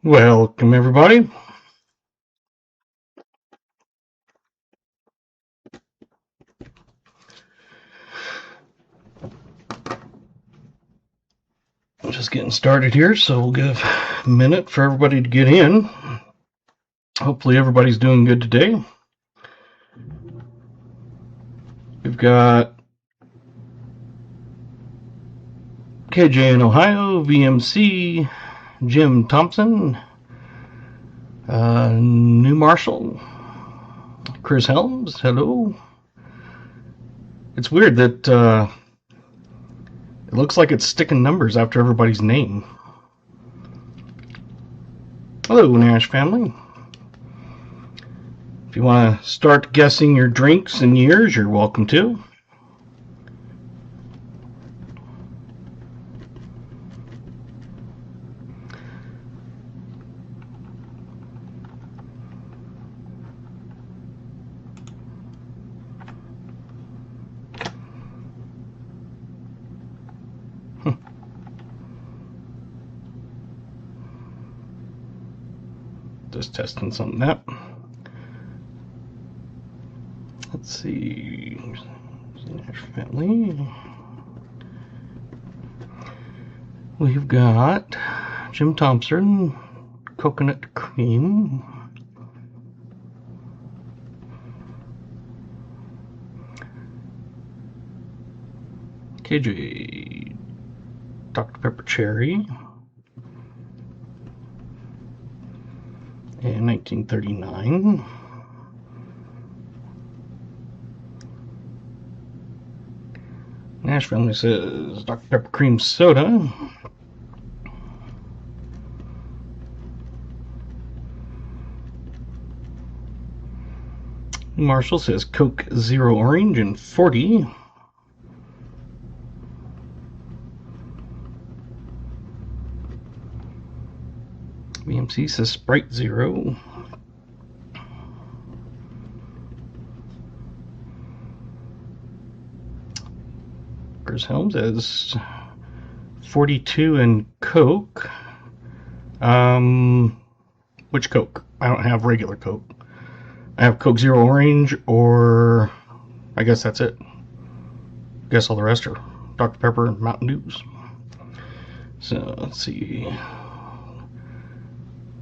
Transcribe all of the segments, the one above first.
Welcome, everybody. Just getting started here, so we'll give a minute for everybody to get in. Hopefully everybody's doing good today. We've got KJ in Ohio, VMC, Jim Thompson, New Marshall, Chris Helms, hello. It's weird that it looks like it's sticking numbers after everybody's name. Hello, Nash family. If you want to start guessing your drinks and years, you're welcome to. Just testing something out. Let's see. Nash family. We've got Jim Thompson, coconut cream. KJ, Dr. Pepper Cherry. And 1939. Nash family says Dr. Pepper Cream Soda. Marshall says Coke Zero Orange and 40. BMC says Sprite Zero. Chris Helms says 42 and Coke. Which Coke? I don't have regular Coke. I have Coke Zero Orange, or I guess that's it. I guess all the rest are Dr. Pepper and Mountain Dews. So let's see.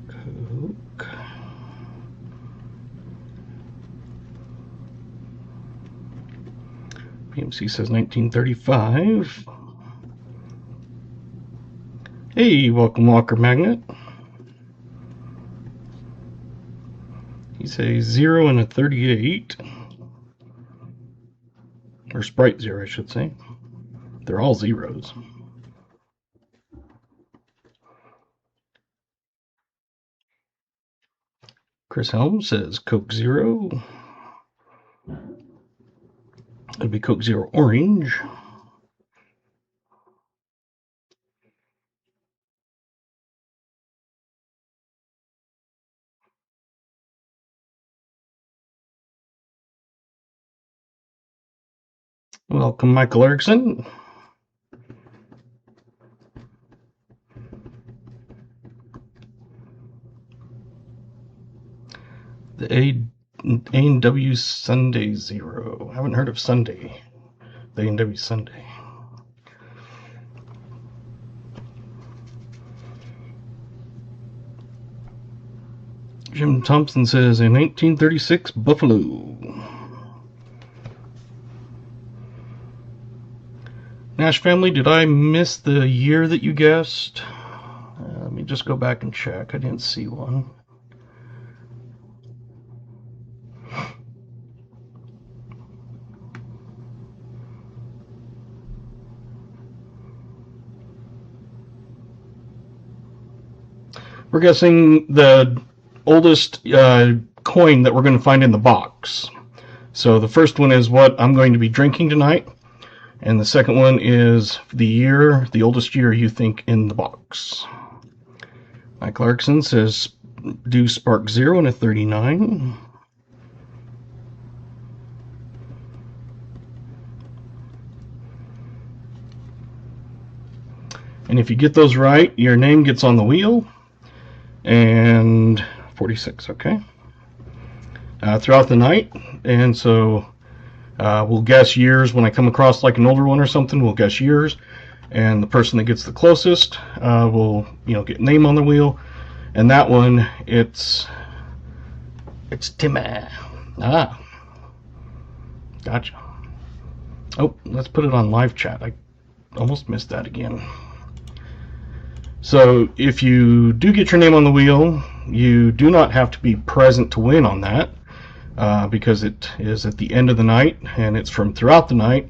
Coke. PMC says 1935. Hey, welcome Walker Magnet. He says 0 and a 38. Or Sprite Zero, I should say. They're all zeros. Chris Helms says Coke Zero. It'd be Coke Zero Orange. Welcome, Michael Erickson. The A&W Sunday Zero. I haven't heard of Sunday. The A&W Sunday. Jim Thompson says a 1936 Buffalo. Nash family, did I miss the year that you guessed? Let me just go back and check. I didn't see one. We're guessing the oldest coin that we're going to find in the box. So the first one is what I'm going to be drinking tonight, and the second one is the oldest year you think in the box. Mike Clarkson says do Spark Zero and a 39. And if you get those right, your name gets on the wheel. and 46, okay. Throughout the night, and so we'll guess years. When I come across like an older one or something, we'll guess years, and the person that gets the closest will, get name on the wheel. And that one, it's Timmy. Ah, gotcha. Oh, let's put it on live chat. I almost missed that again. So if you do get your name on the wheel, you do not have to be present to win on that, because it is at the end of the night and it's from throughout the night,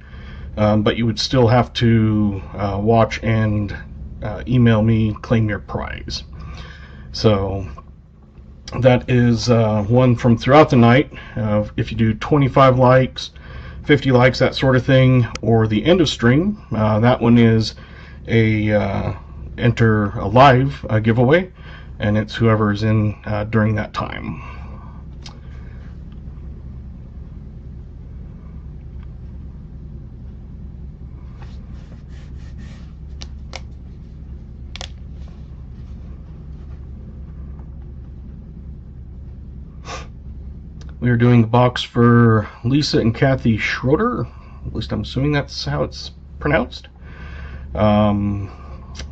but you would still have to watch and email me, claim your prize. So that is one from throughout the night. If you do 25 likes, 50 likes, that sort of thing, or the end of stream, that one is a enter a live giveaway, and it's whoever's in during that time. We are doing the box for Lisa and Kathy Schroeder. At least I'm assuming that's how it's pronounced.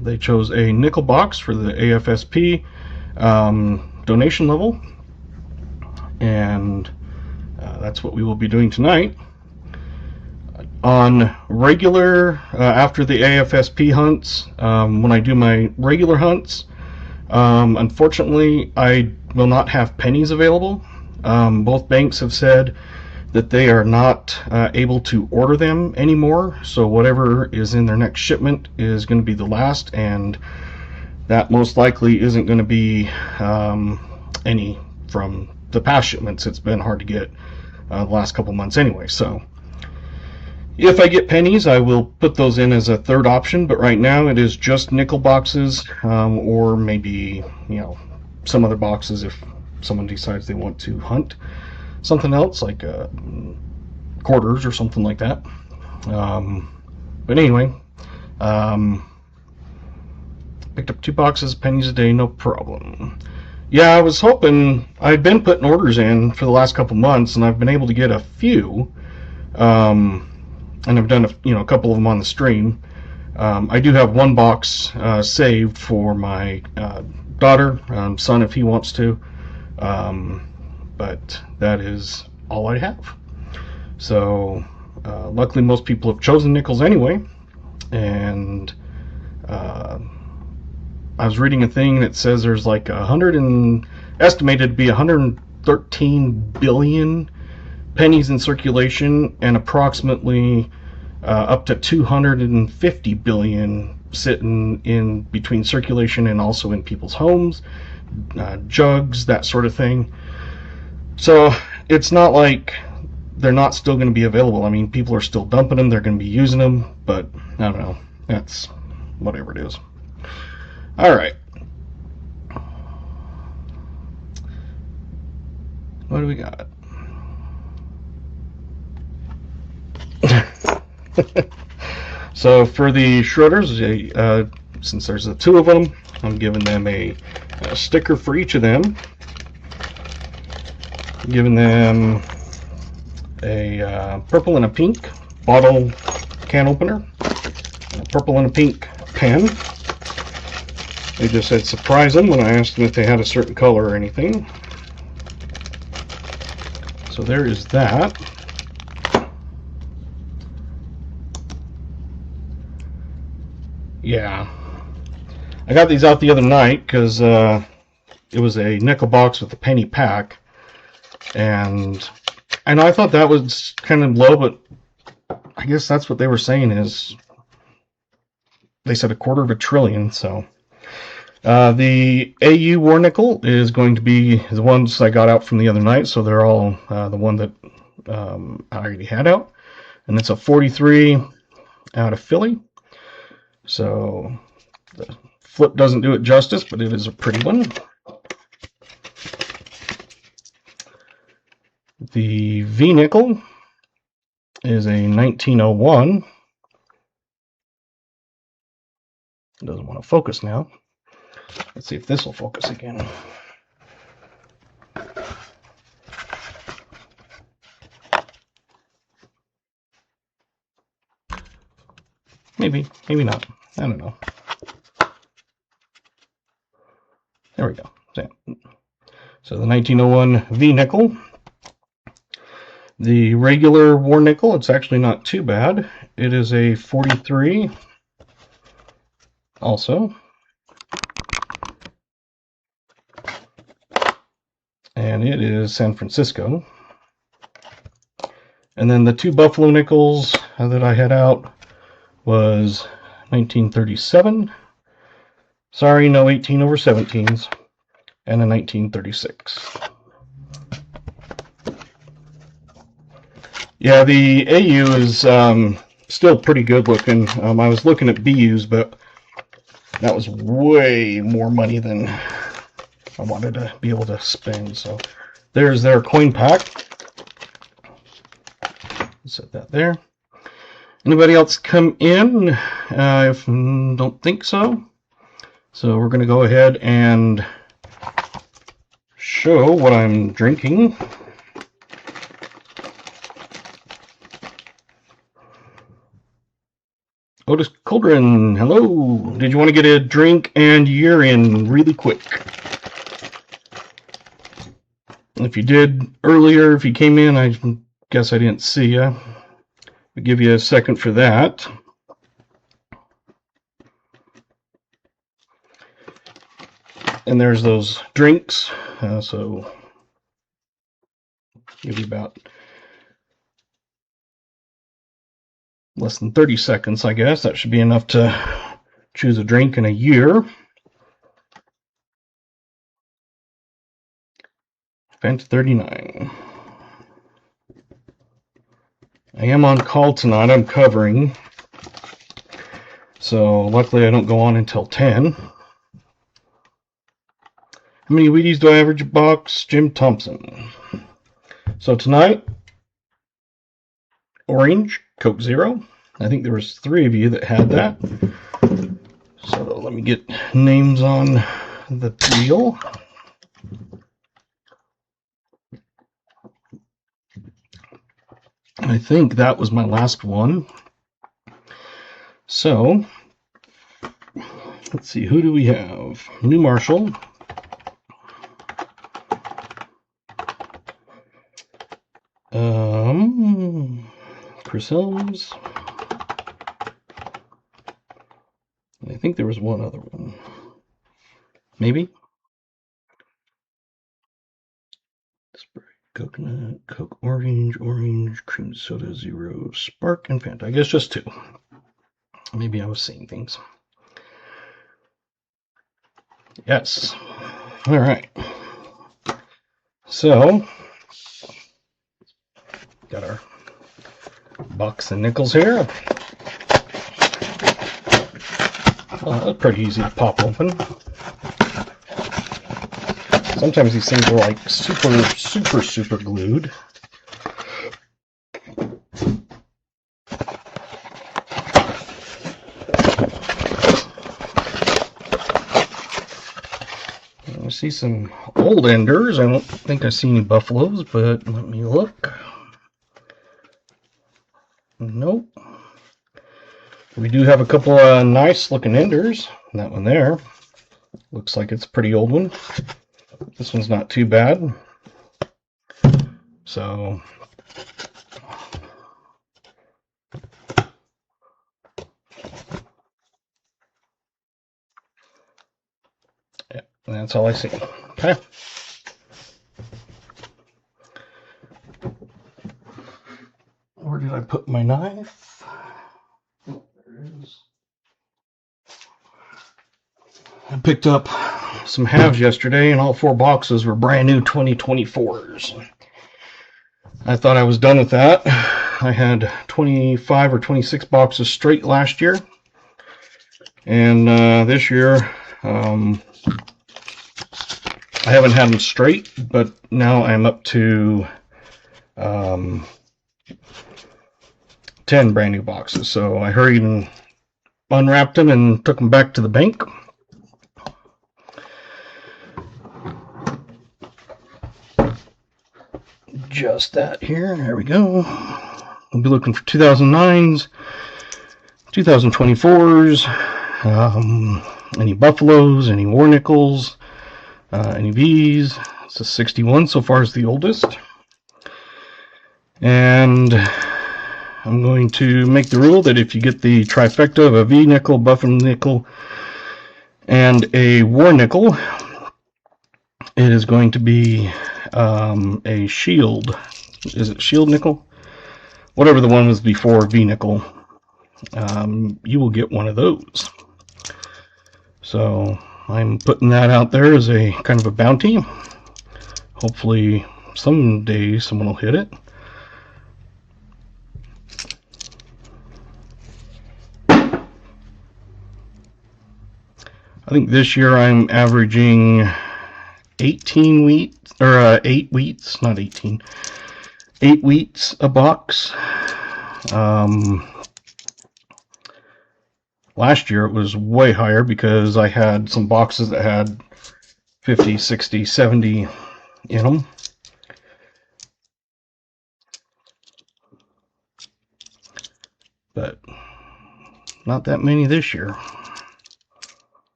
They chose a nickel box for the AFSP donation level, and that's what we will be doing tonight. On regular, after the AFSP hunts, when I do my regular hunts, unfortunately I will not have pennies available. Both banks have said that they are not able to order them anymore, so whatever is in their next shipment is going to be the last, and that most likely isn't going to be any from the past shipments. It's been hard to get the last couple months anyway, so if I get pennies, I will put those in as a third option, but right now it is just nickel boxes, or maybe some other boxes if someone decides they want to hunt something else, like quarters or something like that. But anyway, picked up 2 boxes, pennies a day, no problem. Yeah, I was hoping, I'd been putting orders in for the last couple months, and I've been able to get a few, and I've done a couple of them on the stream. I do have 1 box saved for my daughter, son, if he wants to. But that is all I have. So luckily most people have chosen nickels anyway, and I was reading a thing that says there's like estimated to be 113 billion pennies in circulation, and approximately up to 250 billion sitting in between circulation and also in people's homes, jugs, that sort of thing. So it's not like they're not still going to be available. I mean, people are still dumping them, they're going to be using them, but I don't know, that's whatever it is. Alright, what do we got? So for the Schroeders, since there's 2 of them, I'm giving them a sticker for each of them. I'm giving them a purple and a pink bottle can opener, and a purple and a pink pen. They just said surprise them when I asked them if they had a certain color or anything. So there is that. Yeah, I got these out the other night because it was a nickel box with a penny pack, and I know I thought that was kind of low, but I guess that's what they were saying is they said 250 billion. So the AU War Nickel is going to be the ones I got out from the other night, so they're all the one that I already had out, and it's a 43 out of Philly. So the flip doesn't do it justice, but it is a pretty one. The V nickel is a 1901. It doesn't want to focus now. Let's see if this will focus again. Maybe, maybe not. I don't know. There we go. So the 1901 V nickel. The regular war nickel, it's actually not too bad. It is a 43 also. And it is San Francisco. And then the two Buffalo nickels that I had out was 1937. Sorry, no 18 over 17s. And a 1936. Yeah, the AU is still pretty good looking. I was looking at BUs, but that was way more money than I wanted to be able to spend. So there's their coin pack. Set that there. Anybody else come in? If don't think so. So we're going to go ahead and show what I'm drinking. Otis Coldren, hello. Did you want to get a drink and year in really quick? If you did earlier, if you came in, I guess I didn't see you. I'll give you a second for that. And there's those drinks. So give you about less than 30 seconds, I guess. That should be enough to choose a drink in a year. Event 39. I am on call tonight. I'm covering. So luckily I don't go on until 10. How many Wheaties do I average a box? Jim Thompson. So tonight, orange, Coke Zero. I think there was 3 of you that had that. So let me get names on the wheel. I think that was my last one. So let's see, who do we have? New Marshall. Chris Helms. I think there was one other one. Maybe? Sprite, coconut, Coke Orange, Orange, Cream Soda Zero, Spark, and Fanta. I guess just 2. Maybe I was seeing things. Yes. All right. So, got our box of nickels here. Oh, that's pretty easy to pop open. Sometimes these things are like super glued. I see some old enders. I don't think I see any buffaloes, but let me look. Nope. We do have a couple of nice looking enders. That one there looks like it's a pretty old one. This one's not too bad. So yeah, that's all I see. Okay. Where did I put my knife? Oh, there it is. I picked up some halves yesterday, and all 4 boxes were brand new 2024s. I thought I was done with that. I had 25 or 26 boxes straight last year, and this year I haven't had them straight, but now I'm up to 10 brand new boxes. So I hurried and unwrapped them and took them back to the bank. adjust that here. There we go. We'll be looking for 2009s, 2024s, any buffaloes, any war nickels, any V's. It's a 61 so far as the oldest. And I'm going to make the rule that if you get the trifecta of a V nickel, buffalo nickel, and a war nickel, it is going to be a shield. Is it shield nickel? Whatever the one was before V nickel. You will get one of those. So I'm putting that out there as a kind of a bounty. Hopefully someday someone will hit it. I think this year I'm averaging 18 wheats, or 8 wheats, not 18, 8 wheats a box. Last year it was way higher because I had some boxes that had 50, 60, 70 in them. But not that many this year.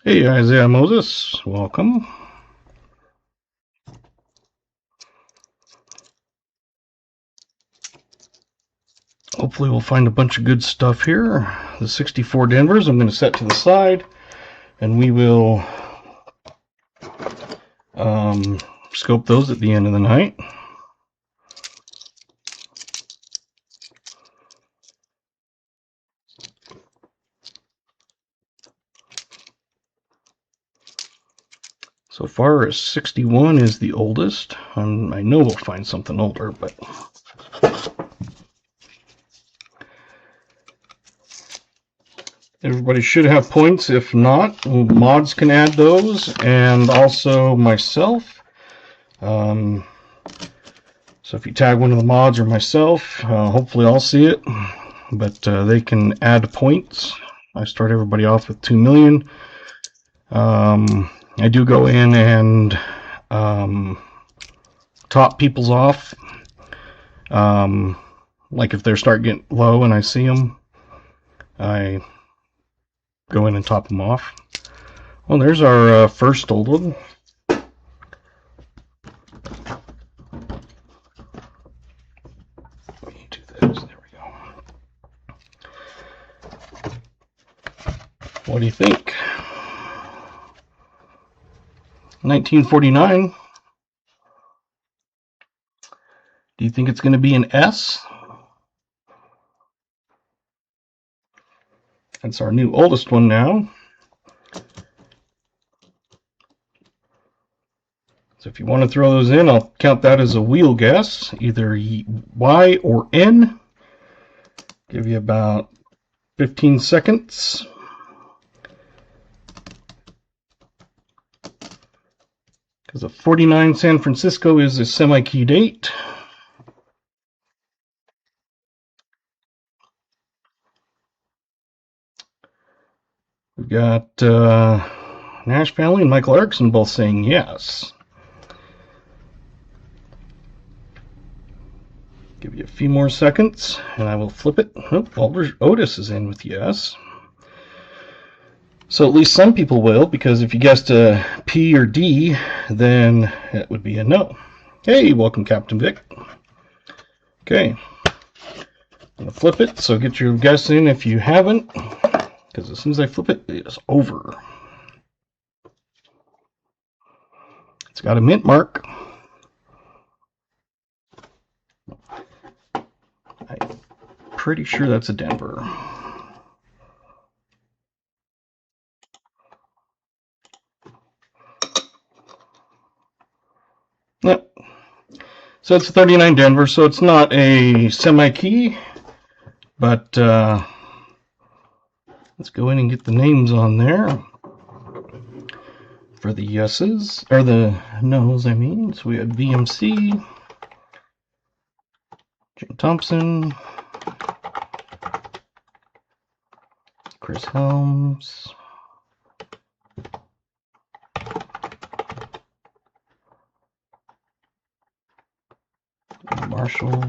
Hey, Isaiah Moses, welcome. Hopefully we'll find a bunch of good stuff here. The 64 Denvers I'm going to set to the side, and we will scope those at the end of the night. So far as 61 is the oldest. I know we'll find something older, but everybody should have points. If not, mods can add those, and also myself. So if you tag one of the mods or myself, hopefully I'll see it, but they can add points. I start everybody off with 2 million. I do go in and top people's off. Like if they start getting low and I see them, I go in and top them off. Well, there's our first old one. Let me do this. There we go. What do you think? 1949. Do you think it's going to be an S? That's our new oldest one now. So if you want to throw those in, I'll count that as a wheel guess, either Y or N. Give you about 15 seconds. Because a 49 San Francisco is a semi-key date. We've got Nash Family and Michael Erickson both saying yes. Give you a few more seconds, and I will flip it. Oh, Otis is in with yes. So at least some people will, because if you guessed a P or D, then it would be a no. Hey, welcome, Captain Vic. Okay, I'm going to flip it, so get your guess in if you haven't, because as soon as I flip it, it is over. It's got a mint mark. I'm pretty sure that's a Denver. Yep. So it's a 39 Denver, so it's not a semi-key, but let's go in and get the names on there for the yeses, or the no's, I mean. So we had VMC, Jim Thompson, Chris Helms. Marshall.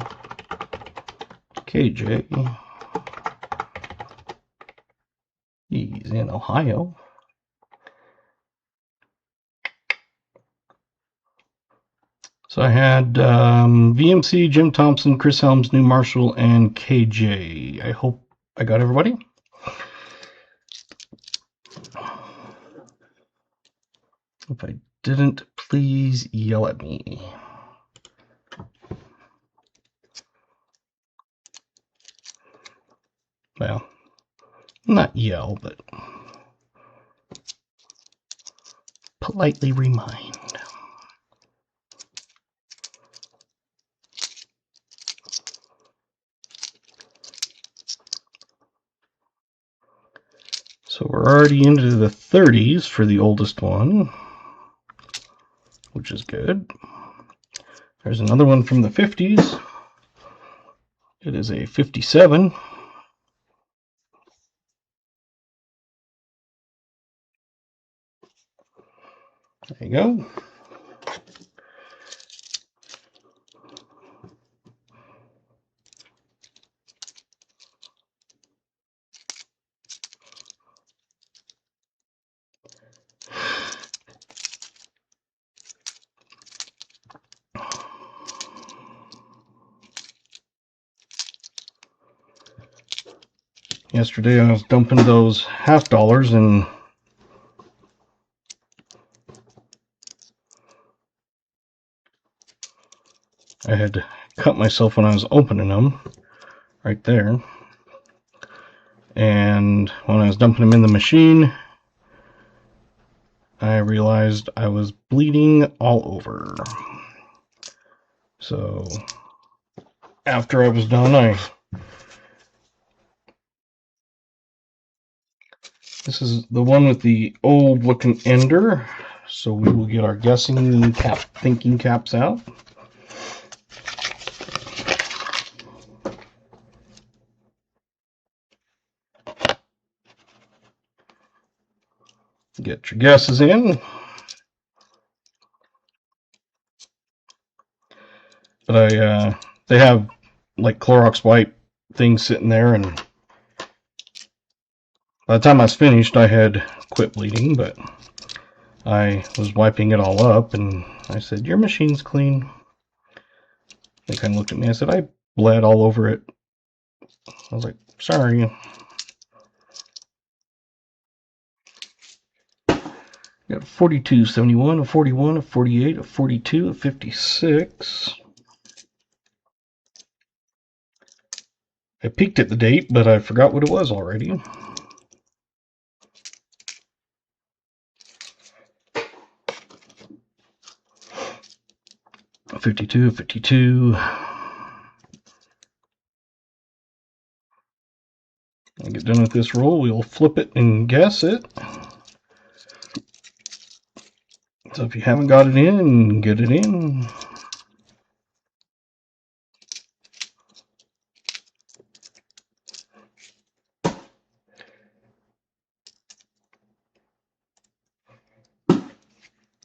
KJ. He's in Ohio. So I had VMC, Jim Thompson, Chris Helms, New Marshall, and KJ. I hope I got everybody. If I didn't, please yell at me. Well, not yell, but politely remind. So we're already into the 30s for the oldest one, which is good. There's another one from the 50s. It is a 57. There you go. Yesterday I was dumping those half dollars and I had cut myself when I was opening them right there. And when I was dumping them in the machine, I realized I was bleeding all over. So after I was done, this is the one with the old looking ender. So we will get our guessing cap, thinking caps out. Get your guesses in. But they have like Clorox wipe things sitting there, and by the time I was finished, I had quit bleeding, but I was wiping it all up, and I said, "Your machine's clean." They kind of looked at me. I said, "I bled all over it." I was like, "Sorry." Got a 42, 71, a 41, a 48, a 42, a 56. I peeked at the date, but I forgot what it was already. A 52, a 52. I get done with this roll, we'll flip it and guess it. So if you haven't got it in, get it in.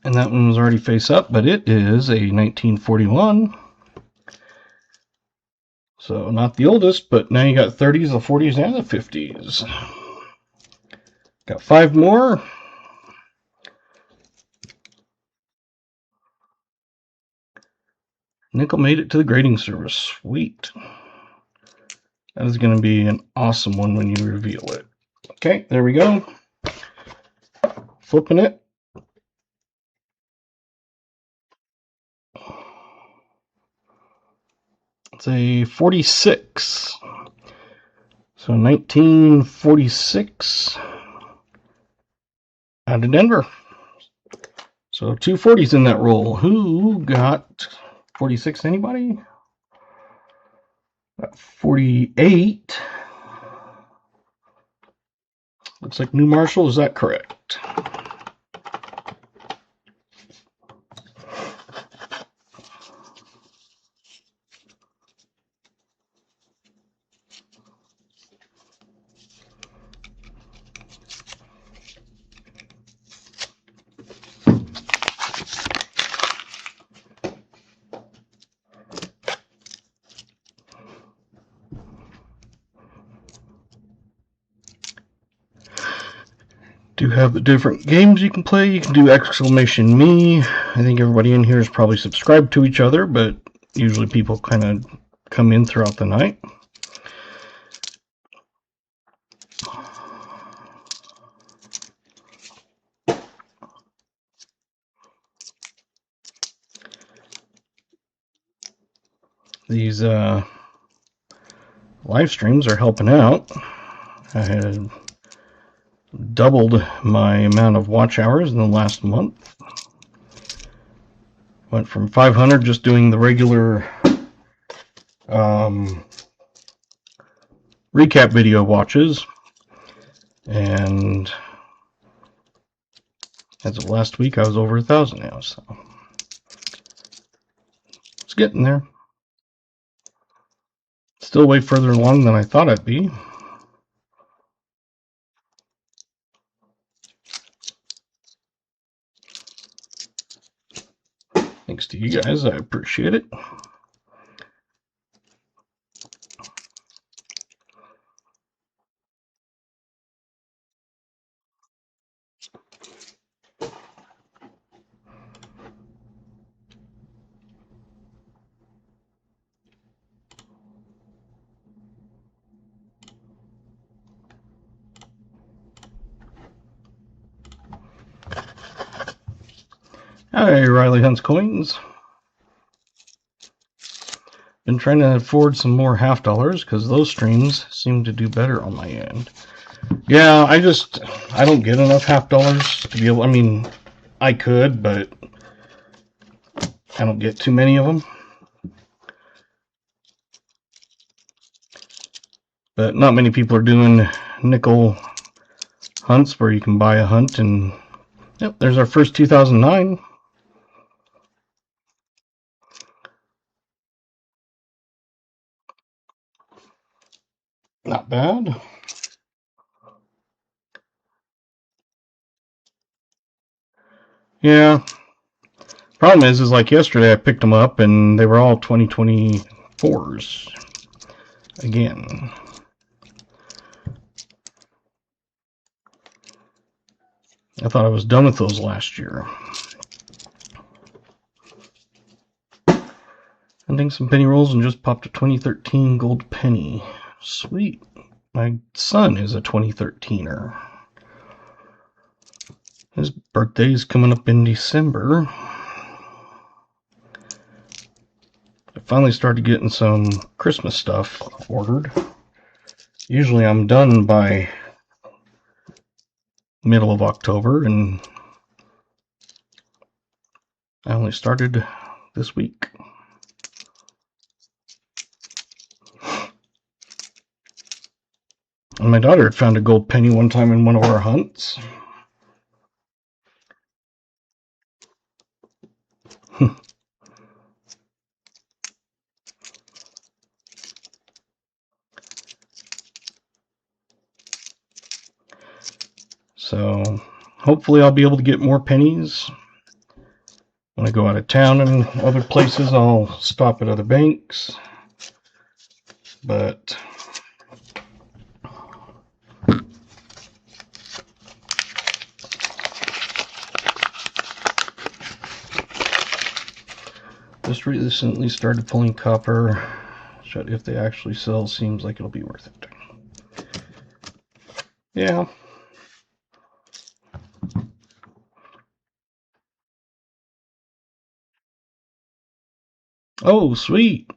And that one was already face up, but it is a 1941. So not the oldest, but now you got 30s, the 40s, and the 50s. Got 5 more. Nickel made it to the grading service. Sweet. That is going to be an awesome one when you reveal it. Okay, there we go. Flipping it. It's a 46. So 1946 out of Denver. So 2 40s in that roll. Who got 46? Anybody? Got 48. Looks like New Marshall. Is that correct? Do have the different games you can play. You can do exclamation me. I think everybody in here is probably subscribed to each other, but usually people kind of come in throughout the night. These live streams are helping out. I had doubled my amount of watch hours in the last month. Went from 500 just doing the regular recap video watches, and as of last week I was over 1,000 now, so it's getting there. Still way further along than I thought I'd be. Thanks to you guys, I appreciate it. Hi, Riley Hunts Coins. Been trying to afford some more half dollars because those streams seem to do better on my end. Yeah, I don't get enough half dollars to be able, I mean, I could, but I don't get too many of them. But not many people are doing nickel hunts where you can buy a hunt, and yep, there's our first 2009. Not bad. Yeah. Problem is like yesterday I picked them up and they were all 2024s again. I thought I was done with those last year. Ending some penny rolls and just popped a 2013 gold penny. Sweet. My son is a 2013er. His birthday's coming up in December. I finally started getting some Christmas stuff ordered. Usually I'm done by middle of October, and I only started this week. And my daughter had found a gold penny one time in one of our hunts. So hopefully I'll be able to get more pennies. When I go out of town and other places, I'll stop at other banks. But just recently started pulling copper. If they actually sell, seems like it'll be worth it. Yeah. Oh, sweet.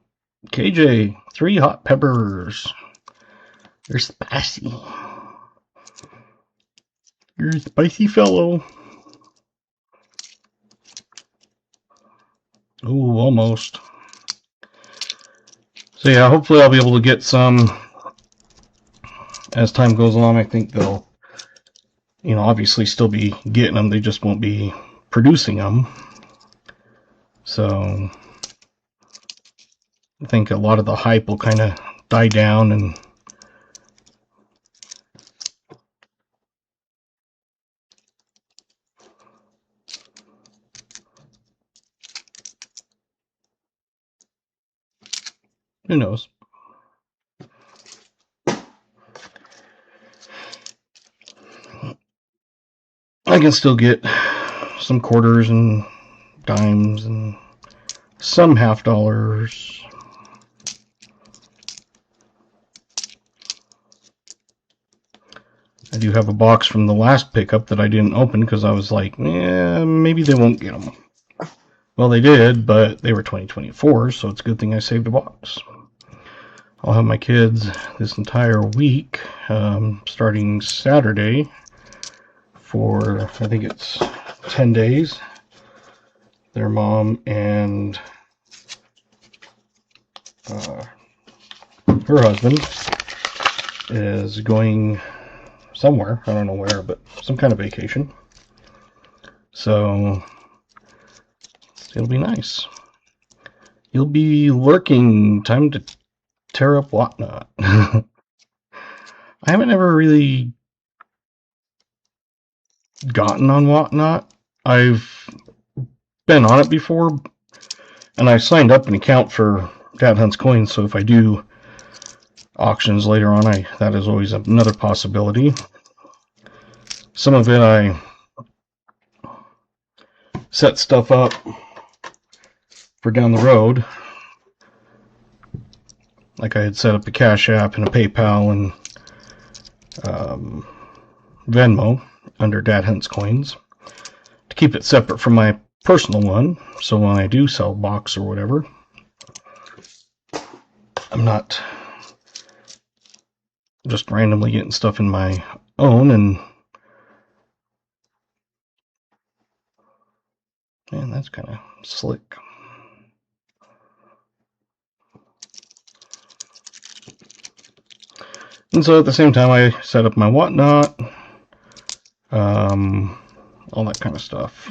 KJ, 3 hot peppers. You're spicy. You're a spicy fellow. Ooh, almost. So yeah, hopefully I'll be able to get some as time goes on. I think they'll, obviously still be getting them. They just won't be producing them. So I think a lot of the hype will kind of die down, and who knows. can still get some quarters and dimes and some half dollars. I do have a box from the last pickup that I didn't open because I was like, maybe they won't get them. Well, they did, but they were 2024, so it's a good thing I saved a box. I'll have my kids this entire week, starting Saturday, for, I think it's 10 days. Their mom and her husband is going somewhere, I don't know where, but some kind of vacation. So it'll be nice. You'll be lurking. Time to tear up Whatnot. I haven't ever really gotten on Whatnot. I've been on it before, and I signed up an account for Dad Hunts Coins, so if I do auctions later on, that is always another possibility. Some of it I set stuff up for down the road. Like I had set up a Cash App and a PayPal and Venmo under Dad Hunts Coins to keep it separate from my personal one, so when I do sell box or whatever, I'm not just randomly getting stuff in my own. And man, that's kind of slick. And so at the same time, I set up my Whatnot, all that kind of stuff.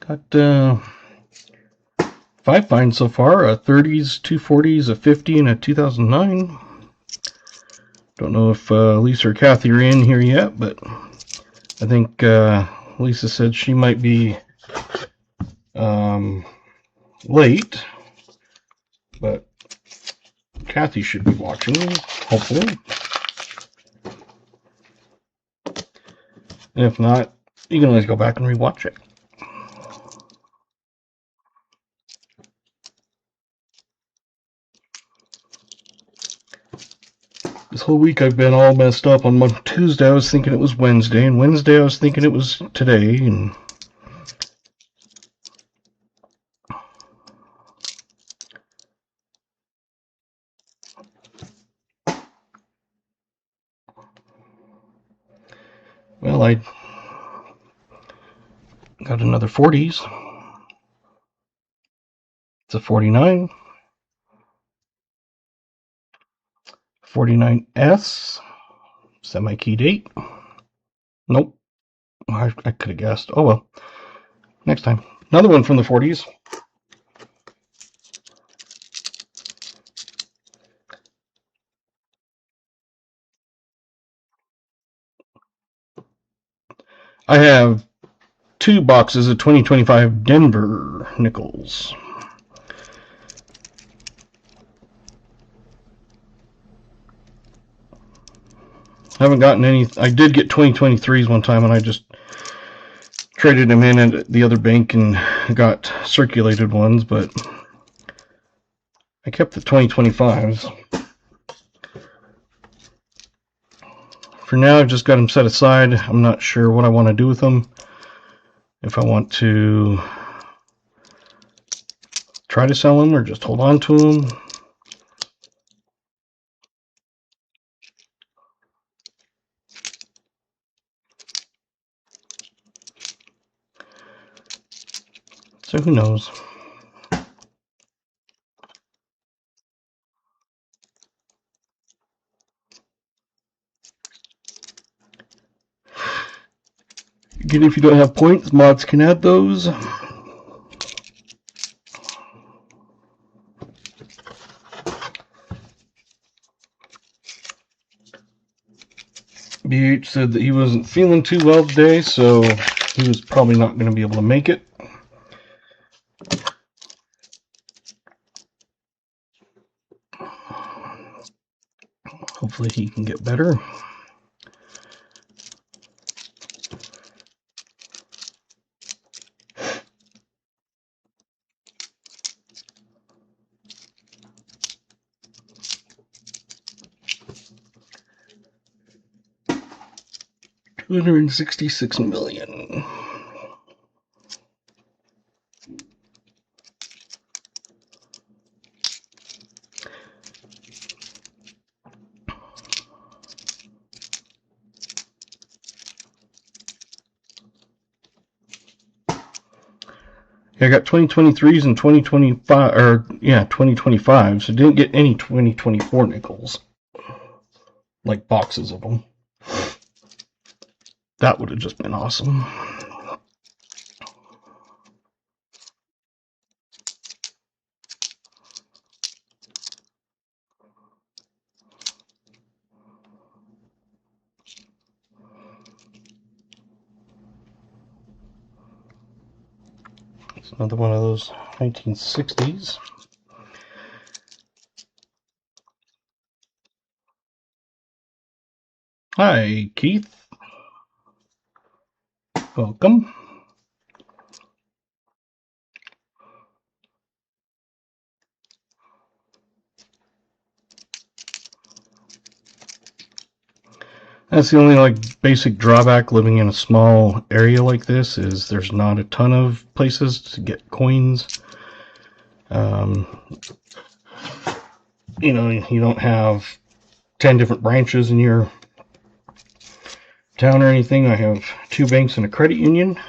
Got 5 finds so far, a 30s, 240s, a 50, and a 2009. Don't know if Lisa or Kathy are in here yet, but I think Lisa said she might be late, but Kathy should be watching, hopefully. And if not, you can always go back and rewatch it. This whole week I've been all messed up. On Tuesday I was thinking it was Wednesday, and Wednesday I was thinking it was today, and well, I got another 40s. It's a 49. 49S. Semi-key date. Nope. I could have guessed. Oh well. Next time. Another one from the 40s. I have 2 boxes of 2025 Denver nickels. I haven't gotten any. I did get 2023s one time, and I just traded them in at the other bank and got circulated ones, but I kept the 2025s. For now, I've just got them set aside. I'm not sure what I want to do with them. If I want to try to sell them or just hold on to them. So who knows? Again, if you don't have points, mods can add those. Be GH said that he wasn't feeling too well today, so he was probably not going to be able to make it. Hopefully he can get better. $266 million. I got 2023s and 2025, or yeah, 2025, so didn't get any 2024 nickels. Like boxes of them. That would have just been awesome. It's another one of those 1960s. Hi, Keith. Welcome. That's the only like basic drawback living in a small area like this is there's not a ton of places to get coins. You know, you don't have 10 different branches in your town or anything. I have 2 banks and a credit union.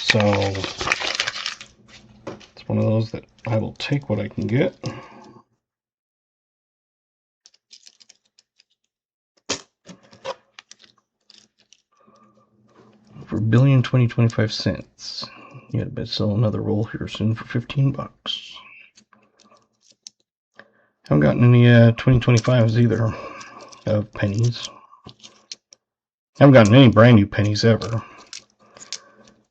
So it's one of those that I will take what I can get. For $1,000,000,25. Yeah, I bet sell another roll here soon for $15. Haven't gotten any 2025s either of pennies. Haven't gotten any brand new pennies ever.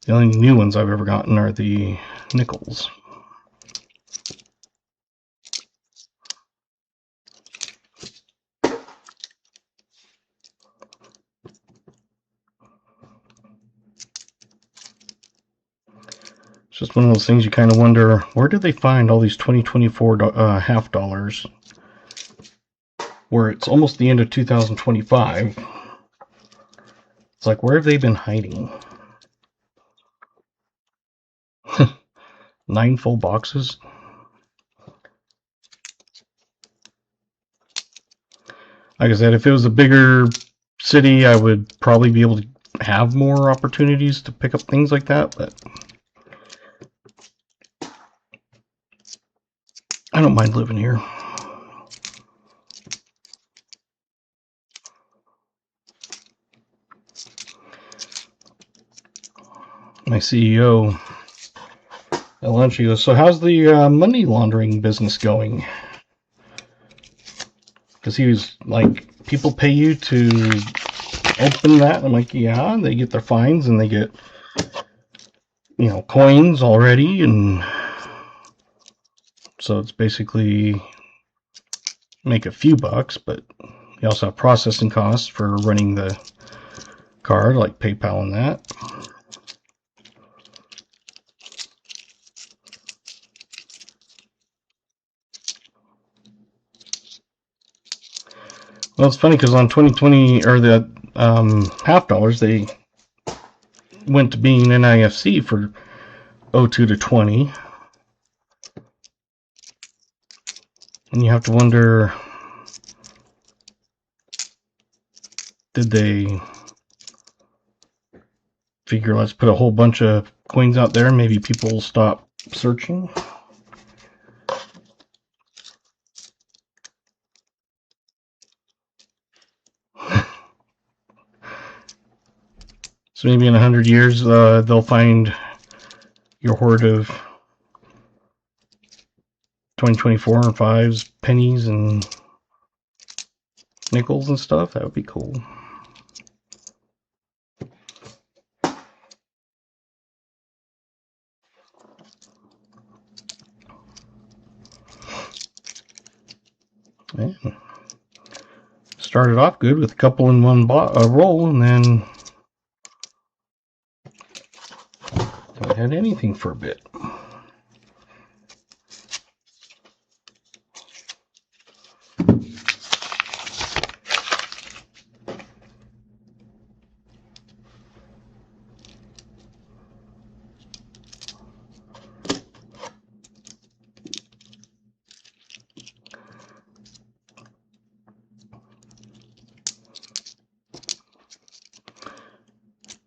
The only new ones I've ever gotten are the nickels. It's just one of those things you kind of wonder, where did they find all these 2024 half dollars? Where it's almost the end of 2025. It's like, where have they been hiding? 9 full boxes? Like I said, if it was a bigger city, I would probably be able to have more opportunities to pick up things like that, but I don't mind living here. My CEO at lunch, he goes, so how's the money laundering business going? Because he was like, people pay you to open that? I'm like, yeah, they get their fines and they get, you know, coins already, and so it's basically make a few bucks, but you also have processing costs for running the card, like PayPal and that. Well, it's funny because on 2020, or the half dollars, they went to being NIFC for 02 to 20. And you have to wonder, did they figure, let's put a whole bunch of coins out there, maybe people will stop searching? So maybe in 100 years, they'll find your hoard of 2024 and 5s, pennies, and nickels and stuff. That would be cool. And started off good with a couple in one roll, and then haven't had anything for a bit.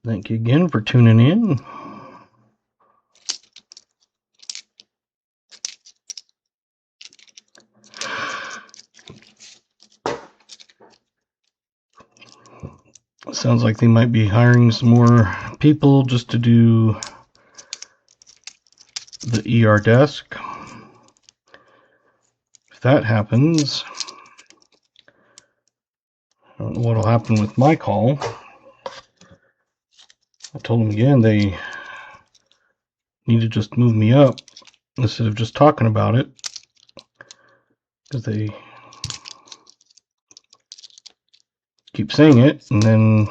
Thank you again for tuning in. Sounds like they might be hiring some more people just to do the ER desk. If that happens, I don't know what will happen with my call. I told them again they need to just move me up instead of just talking about it, because they keep saying it and then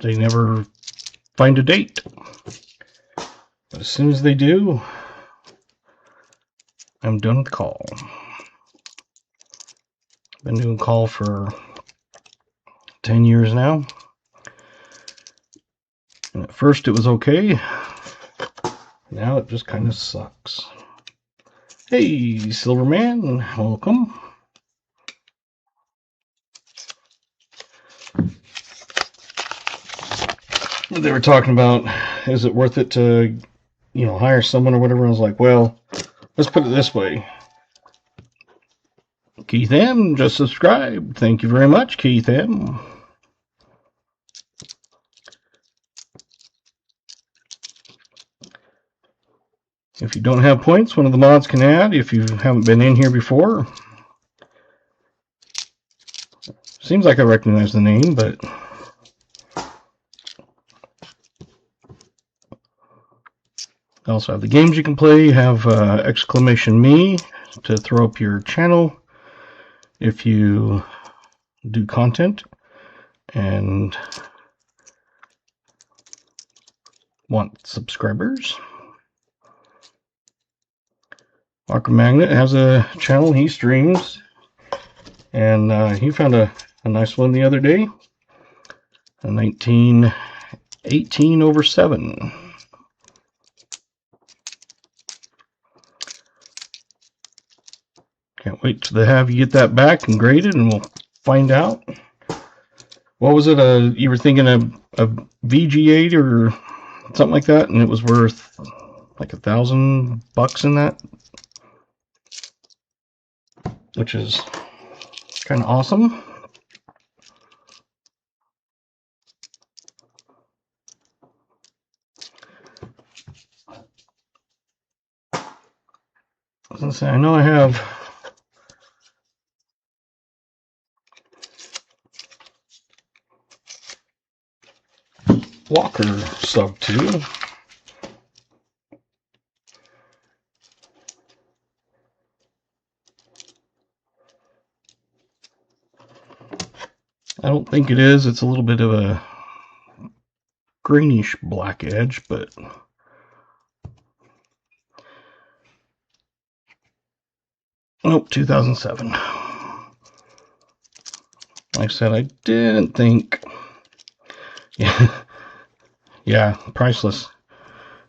they never find a date. But as soon as they do, I'm done with the call. Been doing call for 10 years now. And at first it was okay. Now it just kind of sucks. Hey, Silverman, welcome. They were talking about, is it worth it to, hire someone or whatever? I was like, well, let's put it this way. Keith M. just subscribed. Thank you very much, Keith M. If you don't have points, one of the mods can add if you haven't been in here before. Seems like I recognize the name, but I also have the games you can play. You have !me to throw up your channel if you do content and want subscribers. Walker Magnet has a channel he streams, and he found a nice one the other day, a 1918/7. Can't wait to have you get that back and graded, and we'll find out. What was it? You were thinking of VG8 or something like that, and it was worth like $1,000 in that, which is kind of awesome. I was gonna say, I know I have Walker sub 2. I don't think it is. It's a little bit of a greenish black edge, but nope, 2007. Like I said, I didn't think. Yeah, priceless.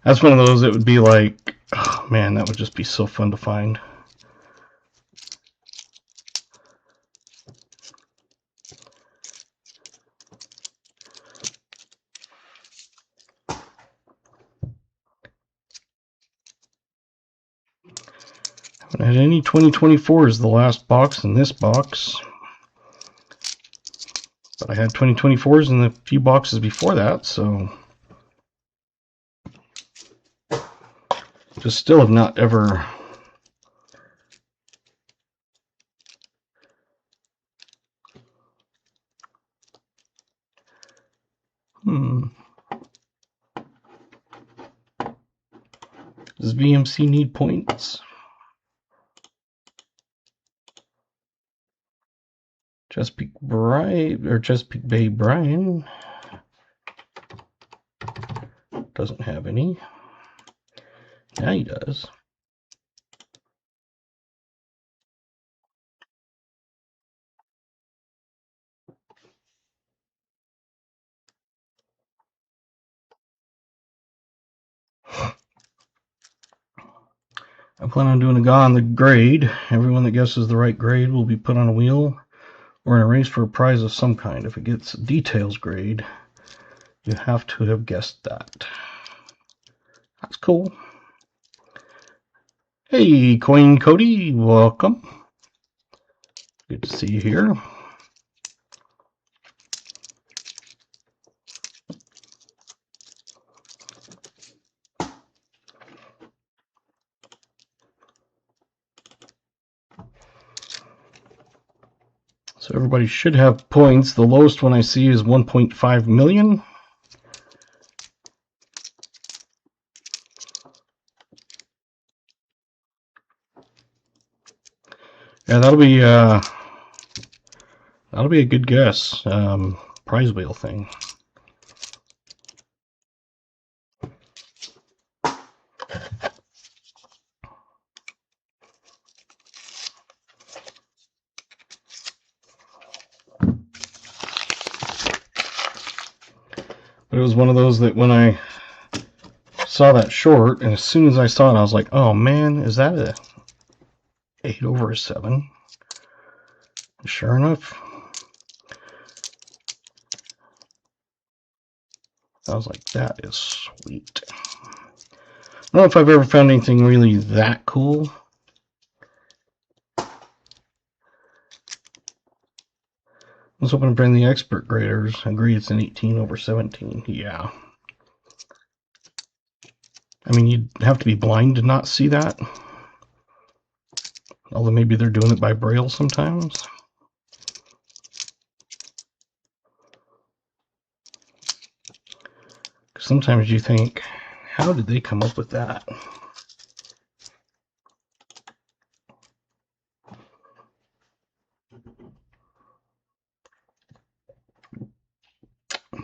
That's one of those that would be like, oh man, that would just be so fun to find. Haven't had any 2024s the last box in this box. But I had 2024s in the few boxes before that, so just still have not ever Does VMC need points? Chesapeake Bay Brian doesn't have any. Yeah, he does. I plan on doing a guy on the grade. Everyone that guesses the right grade will be put on a wheel or in a race for a prize of some kind. If it gets details grade, you have to have guessed that. That's cool. Hey, Coin Cody, welcome. Good to see you here. So everybody should have points. The lowest one I see is 1.5 million. Yeah, that'll be a good guess. Prize wheel thing. But it was one of those that when I saw that short, and as soon as I saw it, I was like, oh man, is that a 8 over a 7? Sure enough, I was like, that is sweet. I don't know if I've ever found anything really that cool. I was hoping to bring the expert graders. Agree it's an 18 over 17. Yeah. I mean, you'd have to be blind to not see that. Although maybe they're doing it by braille sometimes. Sometimes you think, how did they come up with that?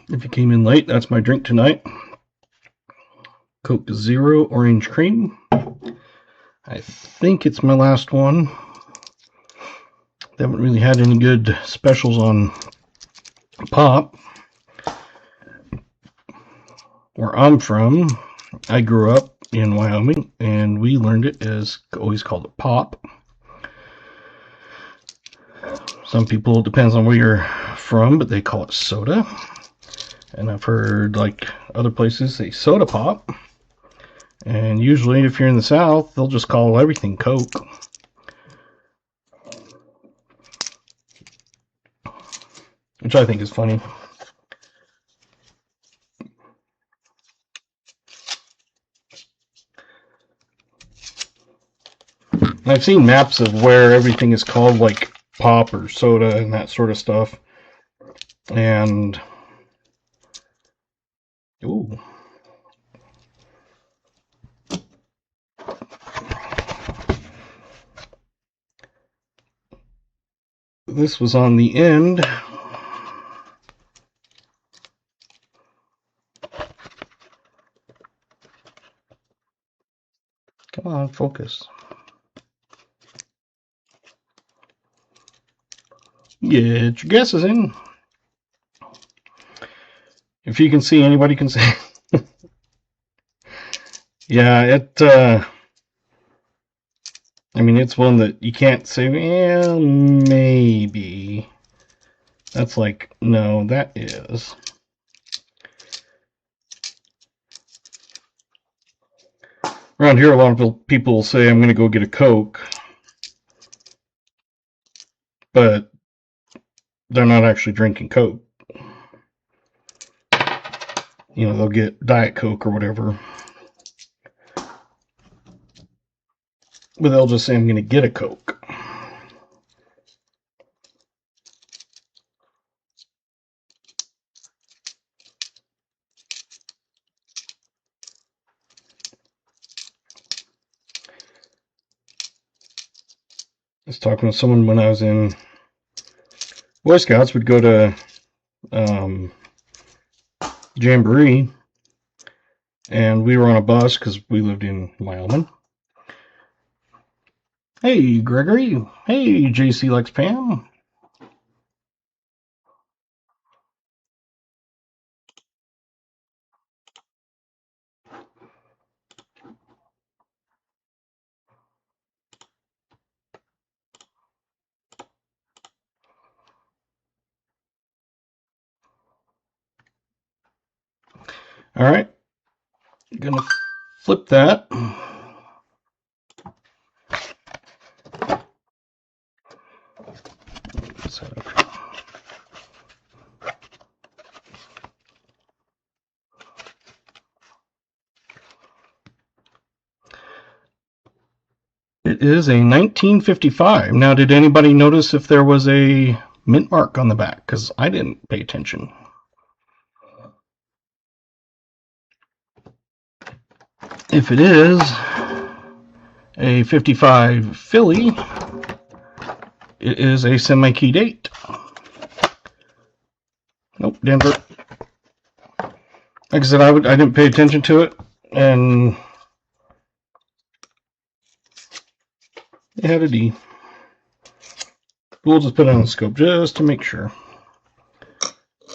If you came in late, that's my drink tonight. Coke Zero Orange Cream. I think it's my last one. They haven't really had any good specials on pop. Where I'm from, I grew up in Wyoming, and we learned it as, always called it pop. Some people, it depends on where you're from, but they call it soda. And I've heard, like, other places say soda pop. And usually, if you're in the South, they'll just call everything Coke. Which I think is funny. I've seen maps of where everything is called, like, pop or soda and that sort of stuff. And, ooh. This was on the end. Come on, focus. Get your guesses in. If you can see, anybody can see. Yeah, I mean, it's one that you can't say, well, maybe. That's like, no, that is. Around here, a lot of people say, I'm going to go get a Coke. But they're not actually drinking Coke. You know, they'll get Diet Coke or whatever. But they'll just say, I'm going to get a Coke. was talking with someone when I was in Boy Scouts. Would go to Jamboree, and we were on a bus because we lived in Wyoming. Hey, Gregory. Hey, JC Lex Pam. All right, I'm gonna flip that. It is a 1955. Now, did anybody notice if there was a mint mark on the back? Because I didn't pay attention. If it is a 55 Philly, it is a semi-key date. Nope, Denver. Like I said, I didn't pay attention to it, and it had a D. We'll just put it on the scope just to make sure.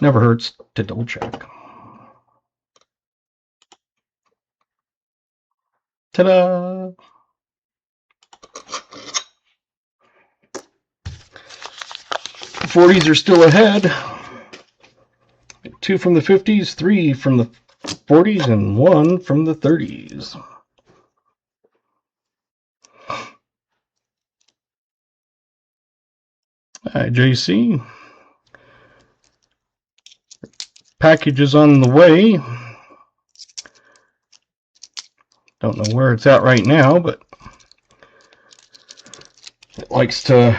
Never hurts to double check. Ta-da! The 40s are still ahead. 2 from the 50s, 3 from the 40s, and 1 from the 30s. Hi, JC. Package is on the way. Don't know where it's at right now, but it likes to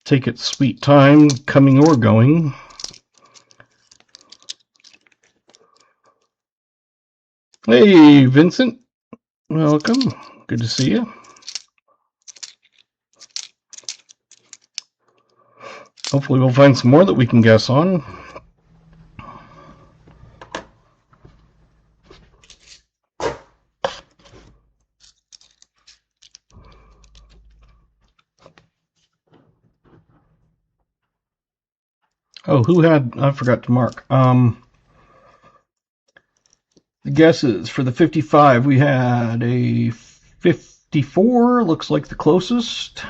take its sweet time coming or going. Hey, Vincent. Welcome. Good to see you. Hopefully we'll find some more that we can guess on. Oh, who had... I forgot to mark. The guesses for the 55, we had a 54, looks like the closest.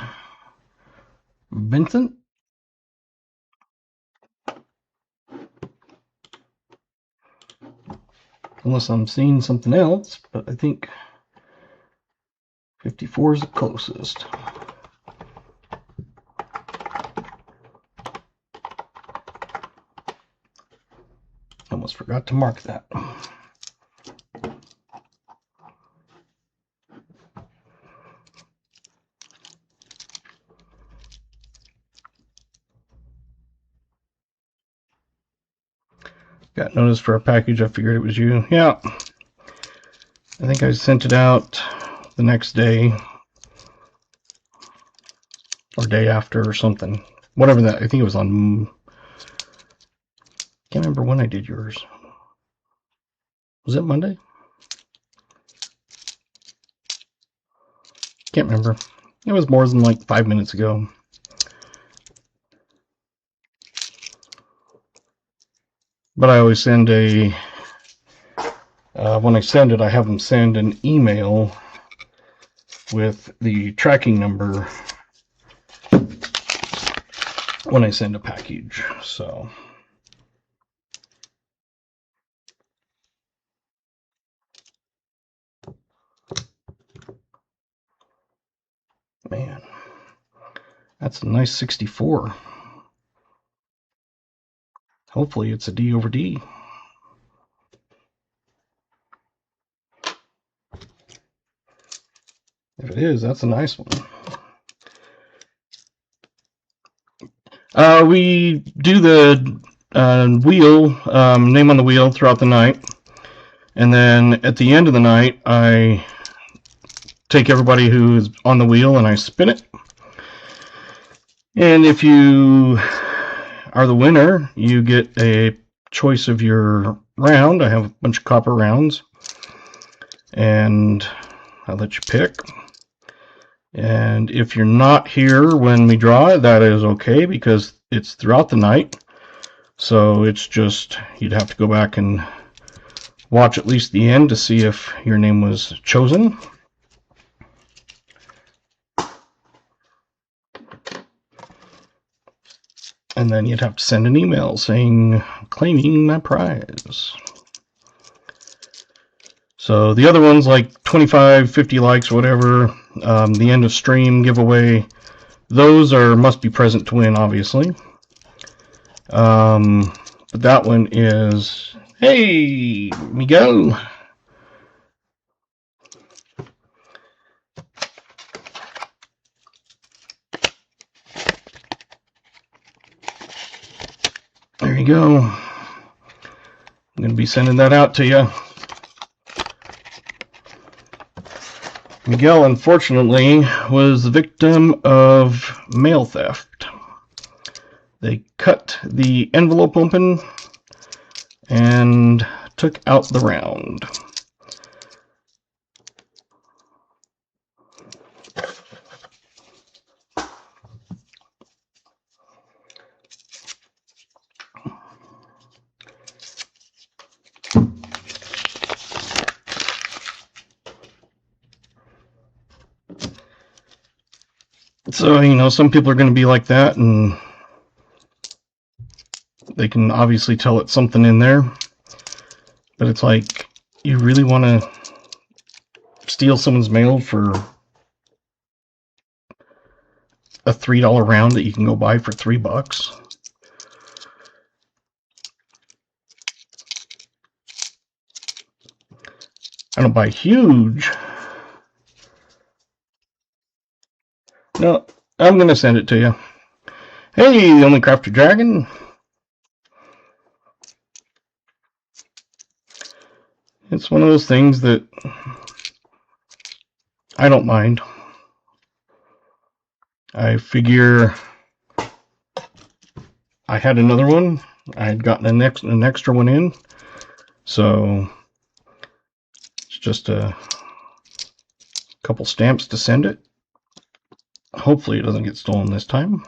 Vincent. Unless I'm seeing something else, but I think 54 is the closest. Almost forgot to mark that. Got notice for a package. I figured it was you. Yeah. I think I sent it out the next day or day after or something. Whatever that. I think it was on... Can't remember when I did yours. Was it Monday? Can't remember. It was more than like 5 minutes ago. But I always send a, when I send it, I have them send an email with the tracking number when I send a package. So, man, that's a nice 64. Hopefully it's a D over D. If it is, that's a nice one. We do the wheel, name on the wheel throughout the night. And then at the end of the night, I take everybody who's on the wheel and I spin it. And if you are the winner, you get a choice of your round. I have a bunch of copper rounds, and I'll let you pick. And if you're not here when we draw it, that is okay, because it's throughout the night. So it's just, you'd have to go back and watch at least the end to see if your name was chosen. And then you'd have to send an email saying, claiming my prize. So the other ones, like 25, 50 likes, whatever, the end of stream giveaway, those are must be present to win, obviously. But that one is, hey, Miguel. There you go. I'm going to be sending that out to you. Miguel, unfortunately, was the victim of mail theft. They cut the envelope open and took out the round. So, you know, some people are going to be like that, and they can obviously tell it's something in there. But it's like, you really want to steal someone's mail for a $3 round that you can go buy for $3? I don't buy huge. No, I'm going to send it to you. Hey, the only crafted dragon. It's one of those things that I don't mind. I figure I had another one. I had gotten an extra one in. So it's just a couple stamps to send it. Hopefully it doesn't get stolen this time.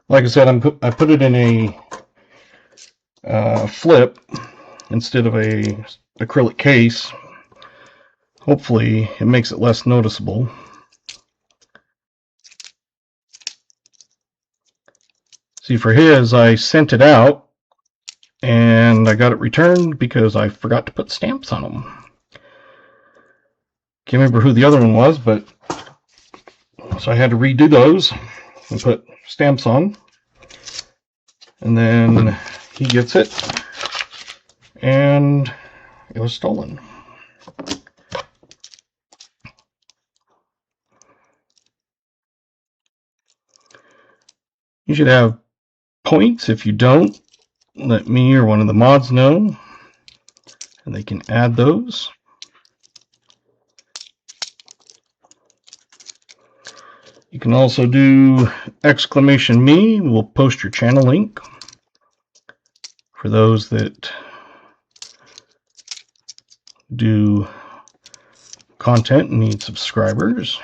Like I said, I put it in a flip instead of a acrylic case. Hopefully it makes it less noticeable. See, for his, I sent it out and I got it returned because I forgot to put stamps on them. Can't remember who the other one was, but so I had to redo those and put stamps on. And then he gets it, and it was stolen. You should have points. If you don't, let me or one of the mods know, and they can add those. You can also do !me. We'll post your channel link for those that do content and need subscribers.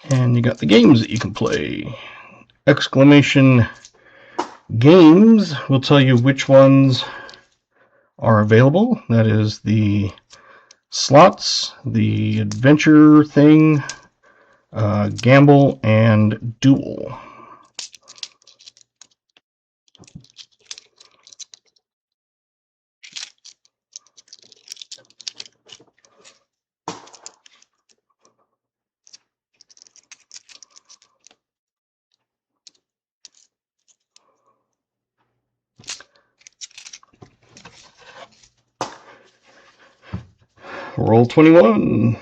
And you got the games that you can play. !games will tell you which ones are available. That is the slots, the adventure thing, gamble, and duel. Roll 21.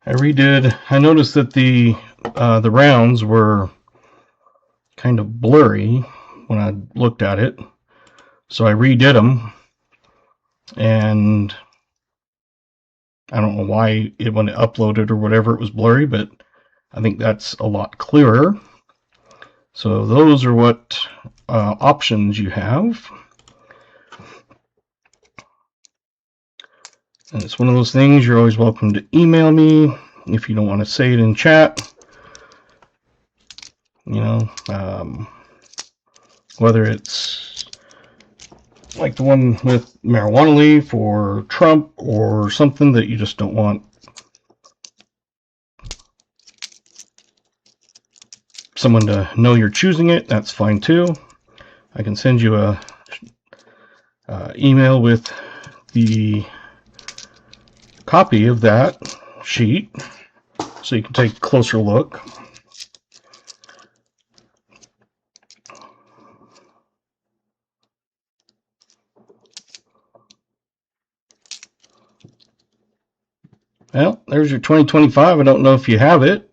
I noticed that the rounds were kind of blurry when I looked at it, so I redid them, and I don't know why when it uploaded or whatever it was blurry, but I think that's a lot clearer. So those are what options you have. And it's one of those things, you're always welcome to email me if you don't want to say it in chat. You know, whether it's like the one with marijuana leaf or Trump or something that you just don't want someone to know you're choosing it, that's fine too. I can send you a email with the copy of that sheet so you can take a closer look. Well, there's your 2025. I don't know if you have it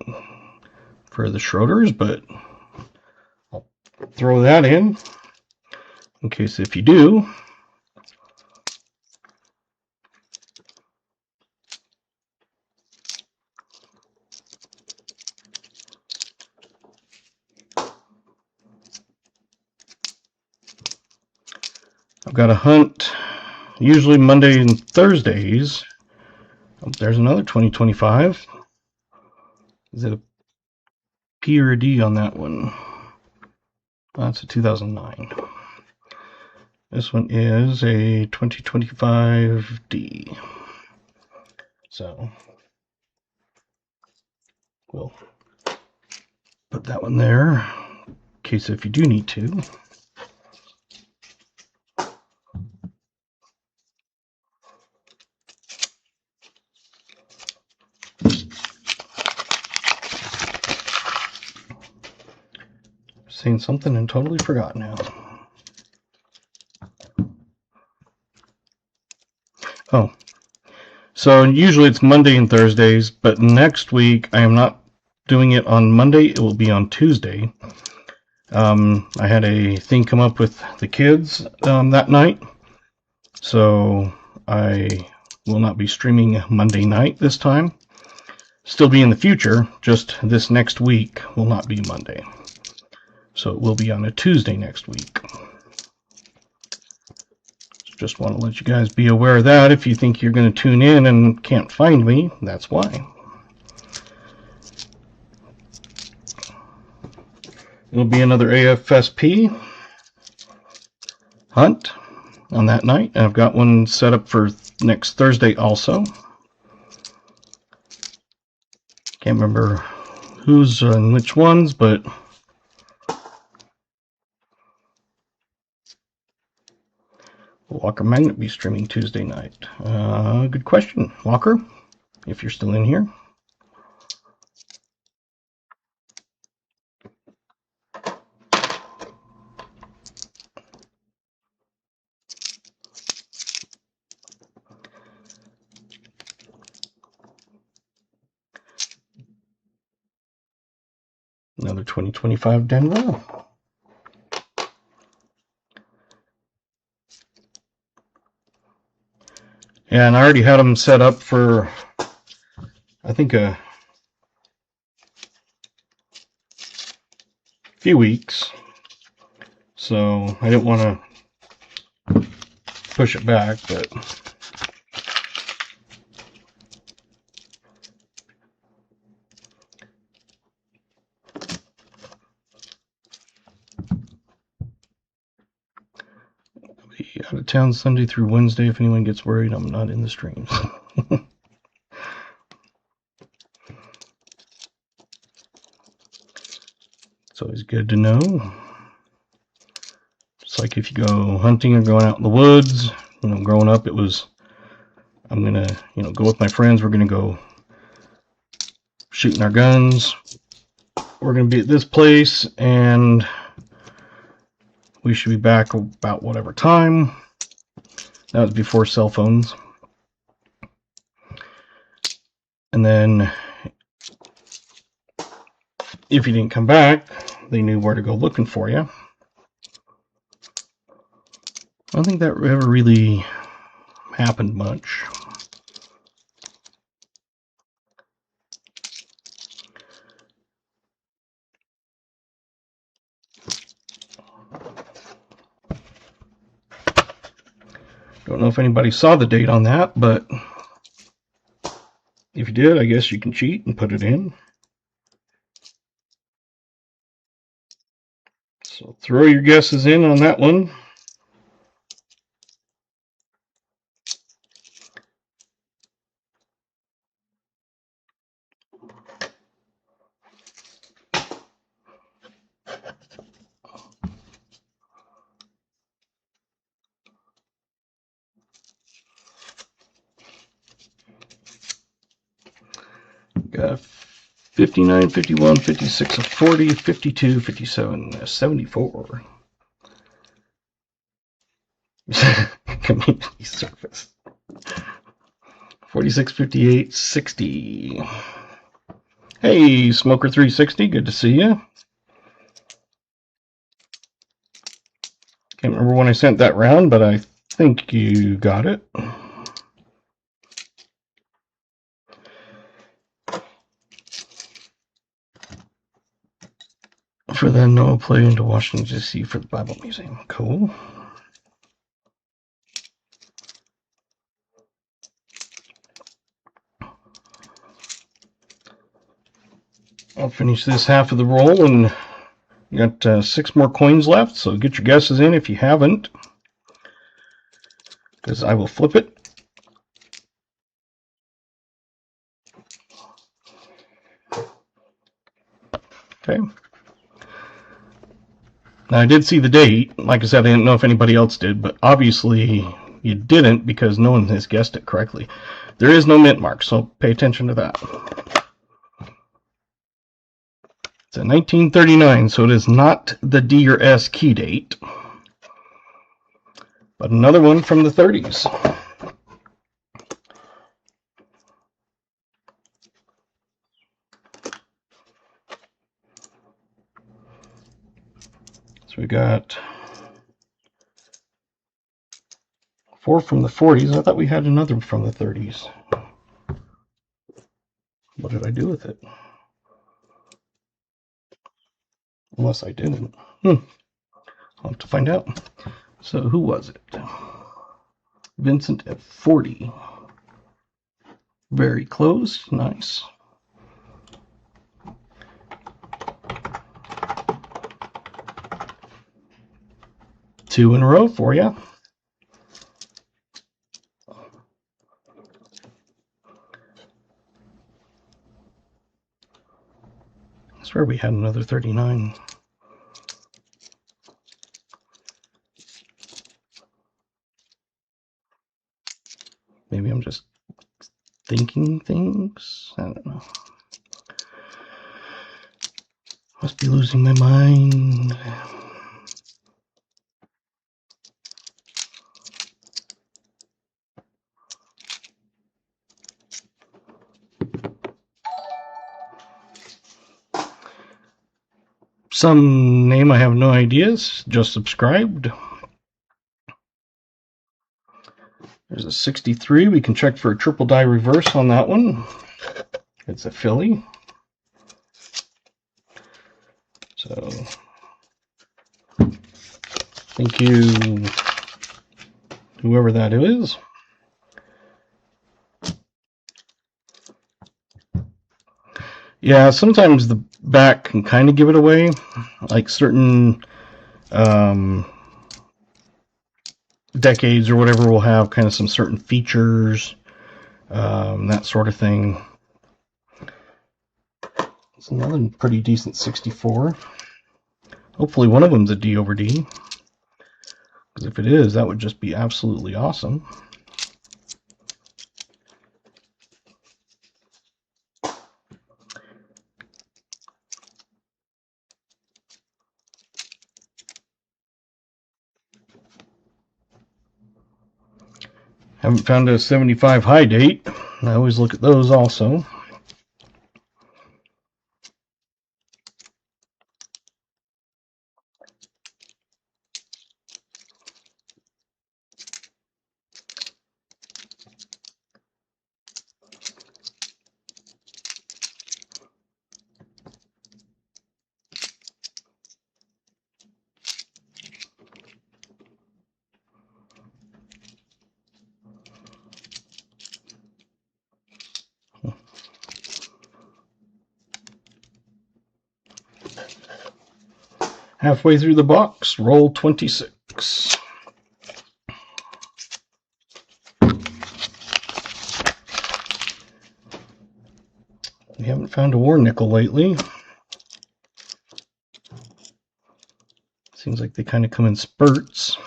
for the Schroeders, but I'll throw that in case if you do. I've got a hunt usually Monday and Thursdays. Oh, there's another 2025. Is it a P or a D on that one? Oh, that's a 2009. This one is a 2025 D. So we'll put that one there in case if you do need to. Saying something and totally forgot now. Oh, so usually it's Monday and Thursdays, but next week I am not doing it on Monday. It will be on Tuesday. I had a thing come up with the kids that night, so I will not be streaming Monday night this time. Still be in the future, just this next week will not be Monday. So it will be on a Tuesday next week. Just want to let you guys be aware of that. If you think you're going to tune in and can't find me, that's why. It'll be another AFSP hunt on that night. And I've got one set up for next Thursday also. Can't remember who's and which ones, but Walker Magnet be streaming Tuesday night? Good question, Walker, if you're still in here. Another 2025 Denver. And I already had them set up for, I think, a few weeks. So I didn't want to push it back, but I'll be out of town Sunday through Wednesday. If anyone gets worried, I'm not in the streams. It's always good to know. It's like if you go hunting or going out in the woods. You know, growing up, it was, I'm gonna, go with my friends. We're gonna go shooting our guns. We're gonna be at this place, and we should be back about whatever time. That was before cell phones. And And then if you didn't come back, they knew where to go looking for you. I don't think that ever really happened much. Don't know if anybody saw the date on that, but if you did, I guess you can cheat and put it in. So throw your guesses in on that one. Got 59, 51, 56, 40, 52, 57, 74. Community service. 46, 58, 60. Hey, Smoker 360, good to see you. Can't remember when I sent that round, but I think you got it. For the Noah play into Washington, D.C. for the Bible Museum. Cool. I'll finish this half of the roll, and you got 6 more coins left, so get your guesses in if you haven't, because I will flip it. Okay. Now, I did see the date. Like I said, I didn't know if anybody else did, but obviously you didn't because no one has guessed it correctly. There is no mint mark, so pay attention to that. It's a 1939, so it is not the D or S key date, but another one from the 30s. So we got 4 from the 40s. I thought we had another from the 30s. What did I do with it? Unless I didn't. I'll have to find out. So who was it? Vincent at 40. Very close. Nice. Two in a row for you. I swear we had another 39. Maybe I'm just thinking things. I don't know. Must be losing my mind. Some name I have no ideas, just subscribed. There's a 63. We can check for a triple die reverse on that one. It's a Philly. So, thank you, whoever that is. Yeah, sometimes the back can kind of give it away. Like certain decades or whatever will have kind of some certain features, that sort of thing. It's another pretty decent 64. Hopefully one of them's a D over D. Because if it is, that would just be absolutely awesome. Haven't found a 75 high date. I always look at those also. Halfway through the box, roll 26. We haven't found a war nickel lately. Seems like they kind of come in spurts.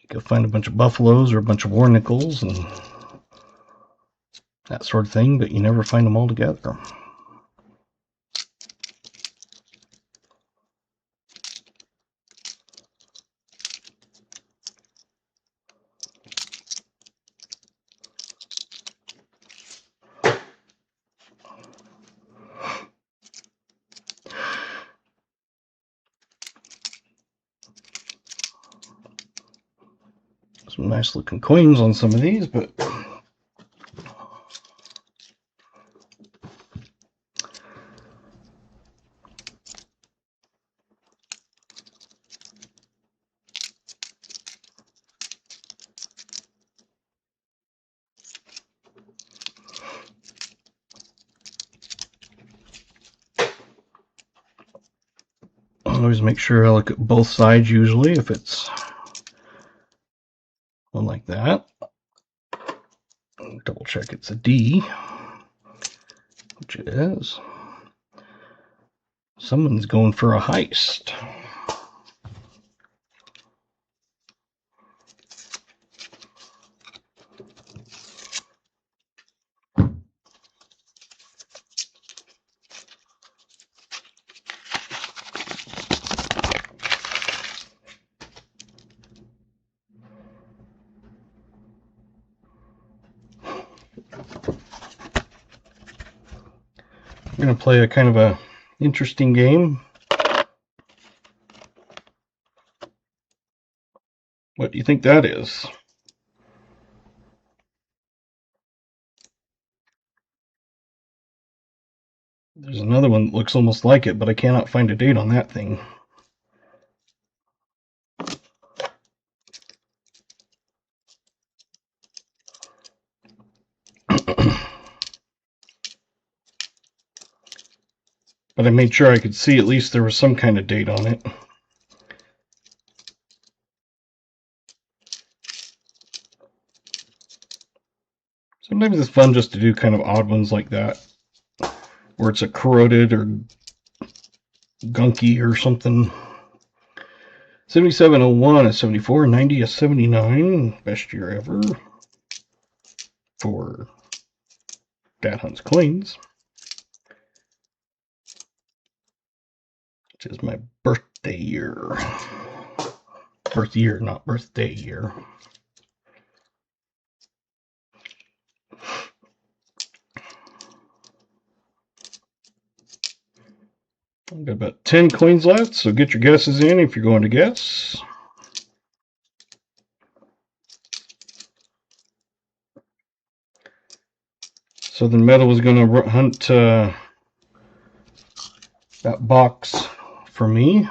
You go find a bunch of buffaloes or a bunch of war nickels and that sort of thing, but you never find them all together. Some nice looking coins on some of these, but I always make sure I look at both sides usually if it's one like that. Double check it's a D, which it is. Someone's going for a heist. I'm going to play a kind of a interesting game. What do you think that is? There's another one that looks almost like it, but I cannot find a date on that thing. But I made sure I could see at least there was some kind of date on it. Sometimes it's fun just to do kind of odd ones like that, where it's a corroded or gunky or something. 7701, a 74, 90, a 79, best year ever for Dad Hunts Coins. Which is my birthday year. Birth year, not birthday year. I've got about 10 coins left, so get your guesses in if you're going to guess. Southern Metal was going to hunt that box for me.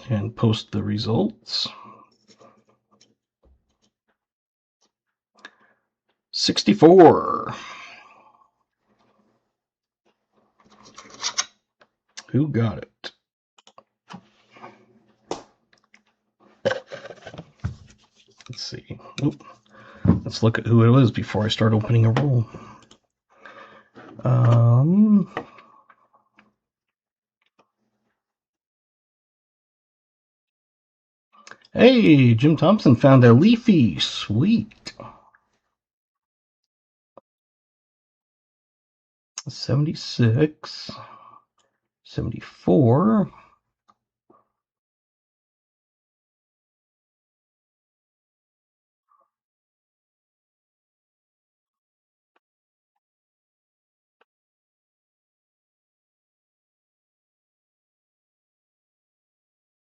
And post the results. 64. Who got it? Let's see. Oop. Let's look at who it was before I start opening a roll. Hey, Jim Thompson found a Leafy. Sweet. 76. 74.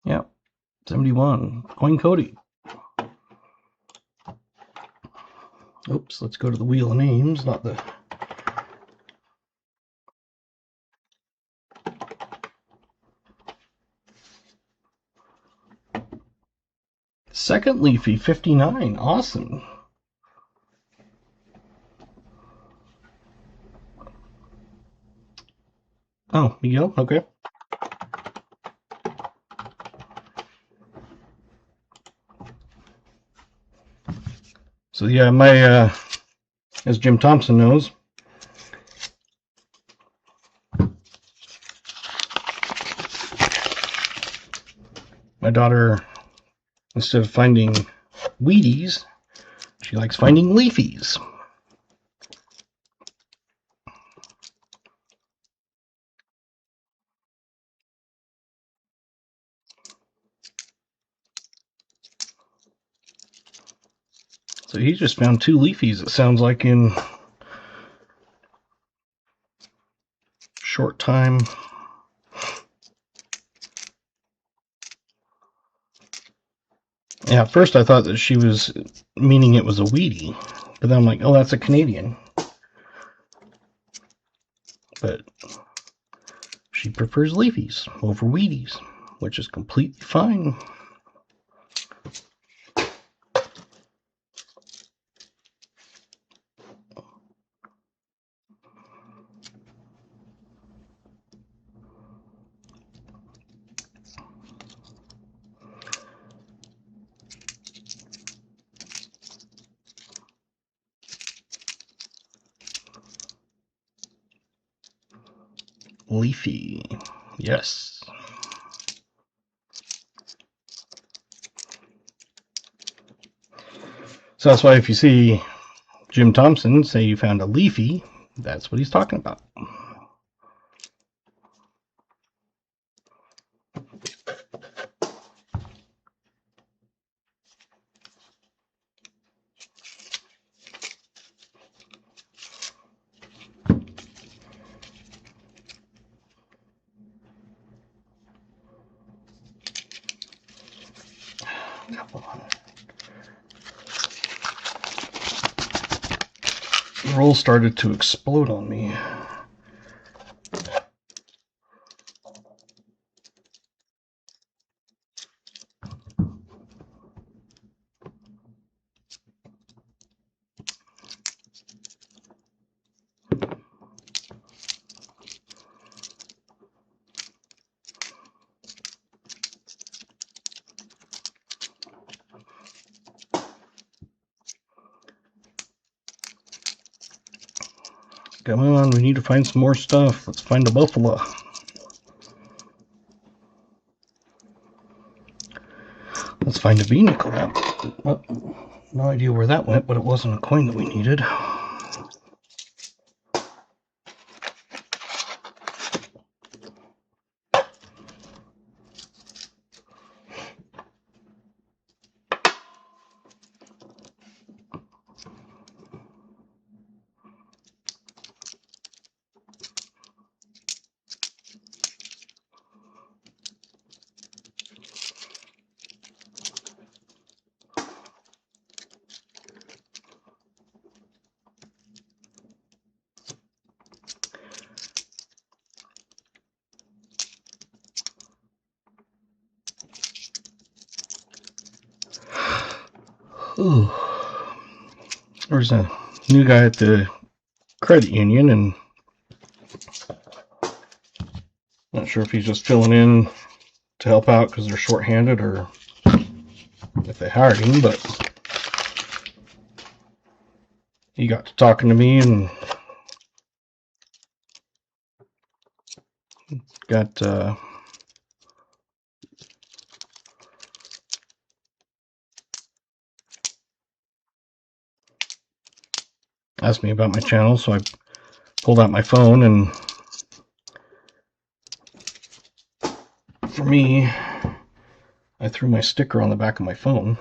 Yep, 71. Coin Cody. Oops, let's go to the wheel of names, not the... Second Leafy, 59. Awesome. Oh, Miguel? Okay. So yeah, my as Jim Thompson knows, my daughter, instead of finding Wheaties, she likes finding Leafies. So he just found 2 Leafies, it sounds like, in short time. Yeah, at first I thought that she was meaning it was a Wheatie, but then I'm like, oh, that's a Canadian. But she prefers Leafies over Wheaties, which is completely fine. Leafy, yes. So that's why if you see Jim Thompson say you found a Leafy, that's what he's talking about. The roll started to explode on me. Come on, we need to find some more stuff. Let's find a buffalo. Let's find a B-nickel now. Well, no idea where that went, but it wasn't a coin that we needed. Ooh. There's a new guy at the credit union, and not sure if he's just filling in to help out because they're short-handed or if they hired him, but he got to talking to me and got asked me about my channel, so I pulled out my phone, and for me, I threw my sticker on the back of my phone.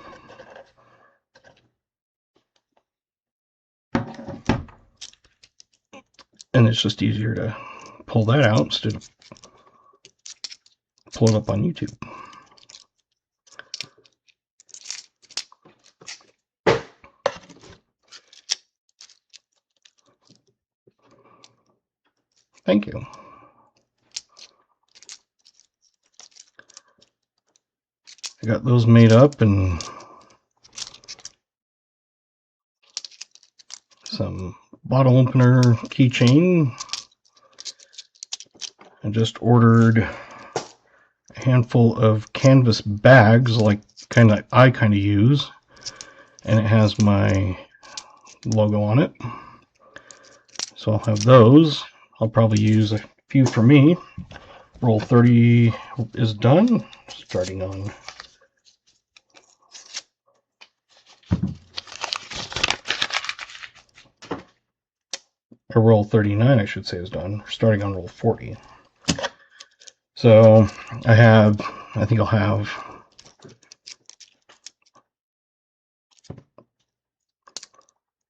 And it's just easier to pull that out instead of pull it up on YouTube. Thank you. I got those made up, and some bottle opener keychain, I just ordered a handful of canvas bags, like I kind of use, and it has my logo on it. So I'll have those. I'll probably use a few for me. Roll 30 is done. Starting on roll 39, I should say, is done. Starting on roll 40. So I think I'll have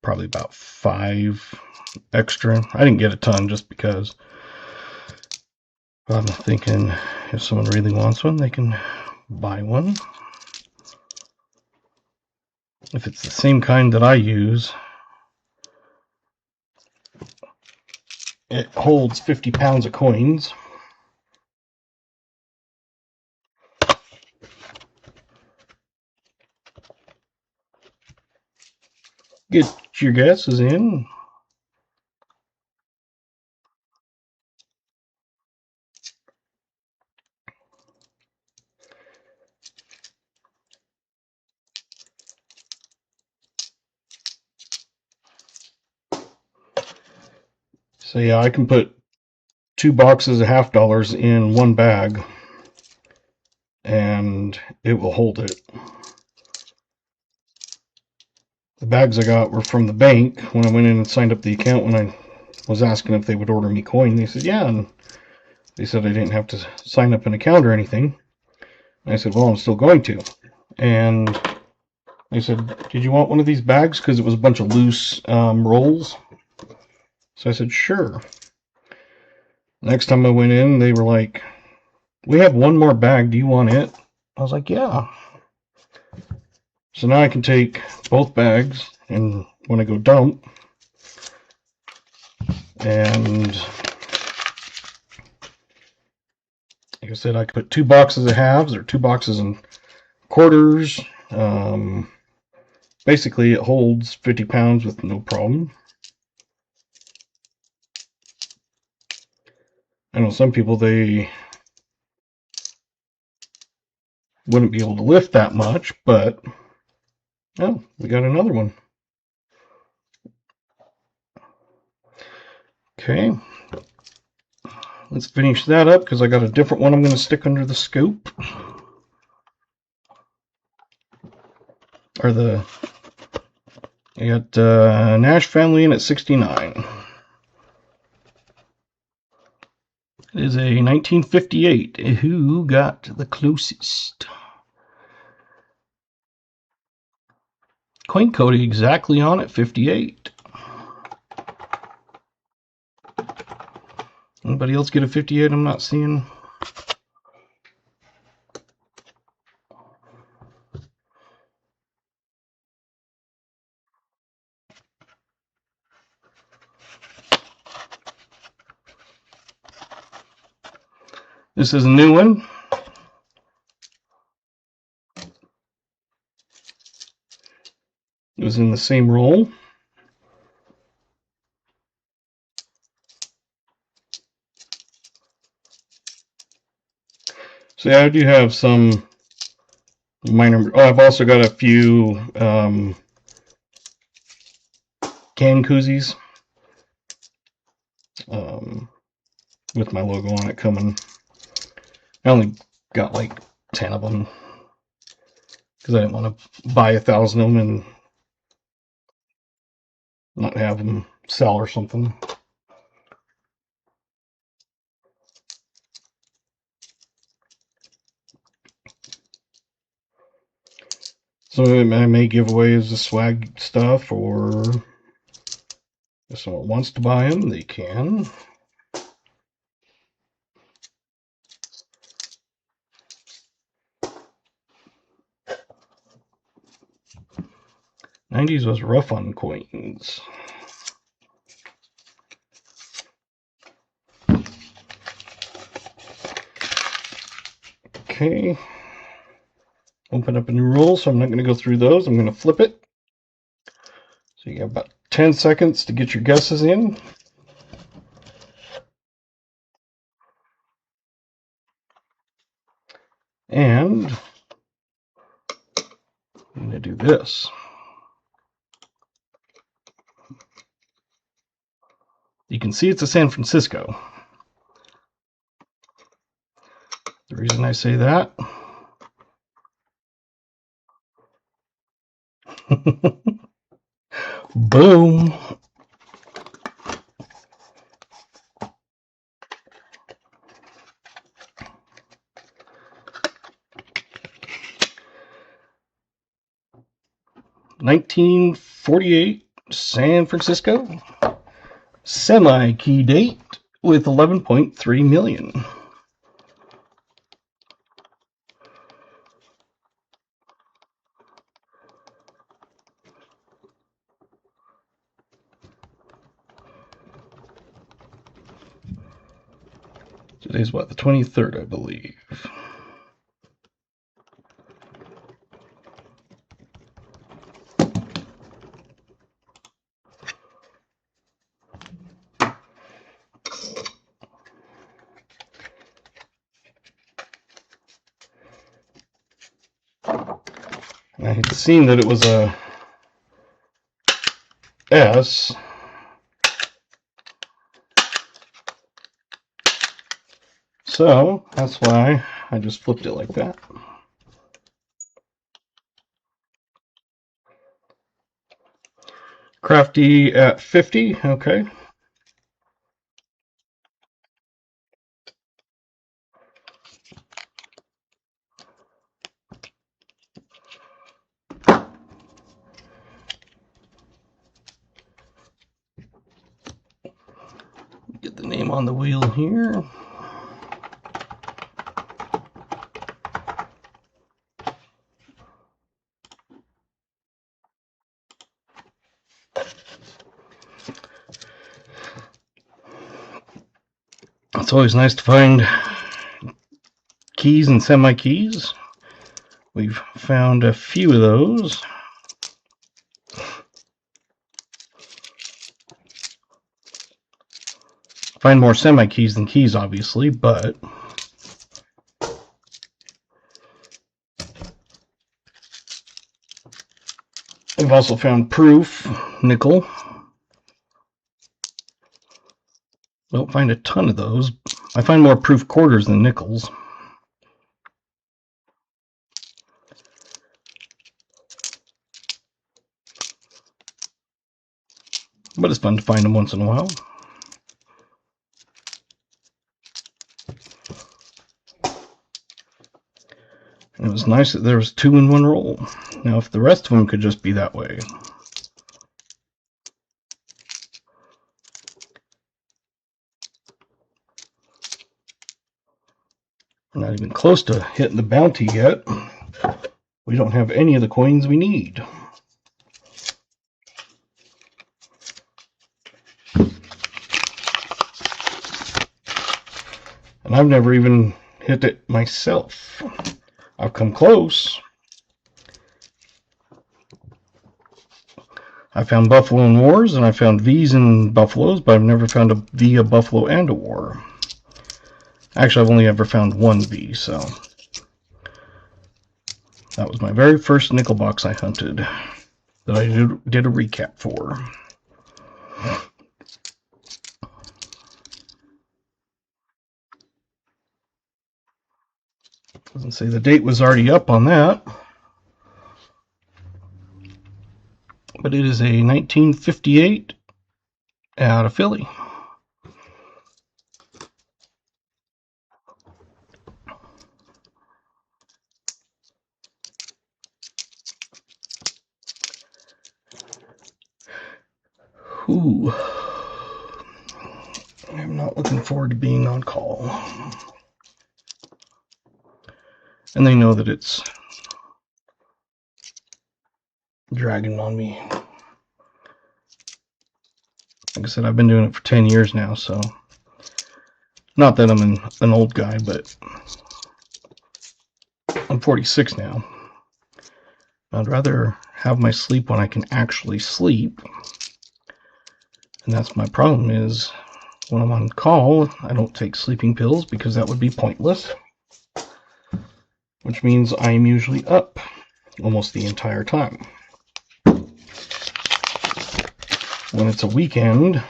probably about 5 extra. I didn't get a ton just because I'm thinking if someone really wants one, they can buy one. If it's the same kind that I use, it holds 50 pounds of coins. Get your guesses in. So yeah, I can put 2 boxes of $50 in one bag, and it will hold it. The bags I got were from the bank. When I went in and signed up the account, when I was asking if they would order me coin, they said yeah, and they said I didn't have to sign up an account or anything. And I said, well, I'm still going to. And they said, did you want one of these bags? Because it was a bunch of loose rolls. So I said, sure. Next time I went in, they were like, we have one more bag. Do you want it? I was like, yeah. So now I can take both bags, and when I go dump, and like I said, I could put 2 boxes of halves or 2 boxes and quarters. Basically, it holds 50 pounds with no problem. I know some people, they wouldn't be able to lift that much, but oh, we got another one. Okay, let's finish that up because I got a different one I'm going to stick under the scoop. Or I got Nash family in at 69. It is a 1958. Who got the closest? Coin code exactly on it, 58. Anybody else get a 58 I'm not seeing? This is a new one. It was in the same roll. So yeah, I do have some minor. Oh, I've also got a few can koozies with my logo on it coming. I only got like 10 of them because I didn't want to buy 1,000 of them and not have them sell or something. So I may give away as the swag stuff, or if someone wants to buy them, they can. '90s was rough on coins. Okay. Open up a new roll, so I'm not going to go through those. I'm going to flip it. So you got about 10 seconds to get your guesses in. And I'm going to do this. You can see it's a San Francisco. The reason I say that, boom. $1948 San Francisco. Semi-key date with 11.3 million. Today's what, the 23rd, I believe. I had seen that it was a S. So that's why I just flipped it like that. Crafty at 50, okay. Get the name on the wheel here. It's always nice to find keys and semi-keys. We've found a few of those. Find more semi-keys than keys, obviously, but we've also found proof, nickel. Don't find a ton of those. I find more proof quarters than nickels. But it's fun to find them once in a while. And it was nice that there was 2 in 1 roll. Now, if the rest of them could just be that way. We're not even close to hitting the bounty yet. We don't have any of the coins we need. And I've never even hit it myself. I've come close. I found Buffalo and Wars, and I found V's and Buffaloes, but I've never found a V, a Buffalo, and a War. Actually, I've only ever found 1 V, so that was my very first nickel box I hunted that I did a recap for. Doesn't say the date was already up on that, but it is a 1958 out of Philly. Ooh. I'm not looking forward to being on call. And they know that it's dragging on me. Like I said, I've been doing it for 10 years now, so not that I'm an old guy, but I'm 46 now. I'd rather have my sleep when I can actually sleep. And that's my problem, is when I'm on call, I don't take sleeping pills because that would be pointless. which means I'm usually up almost the entire time. When it's a weekend,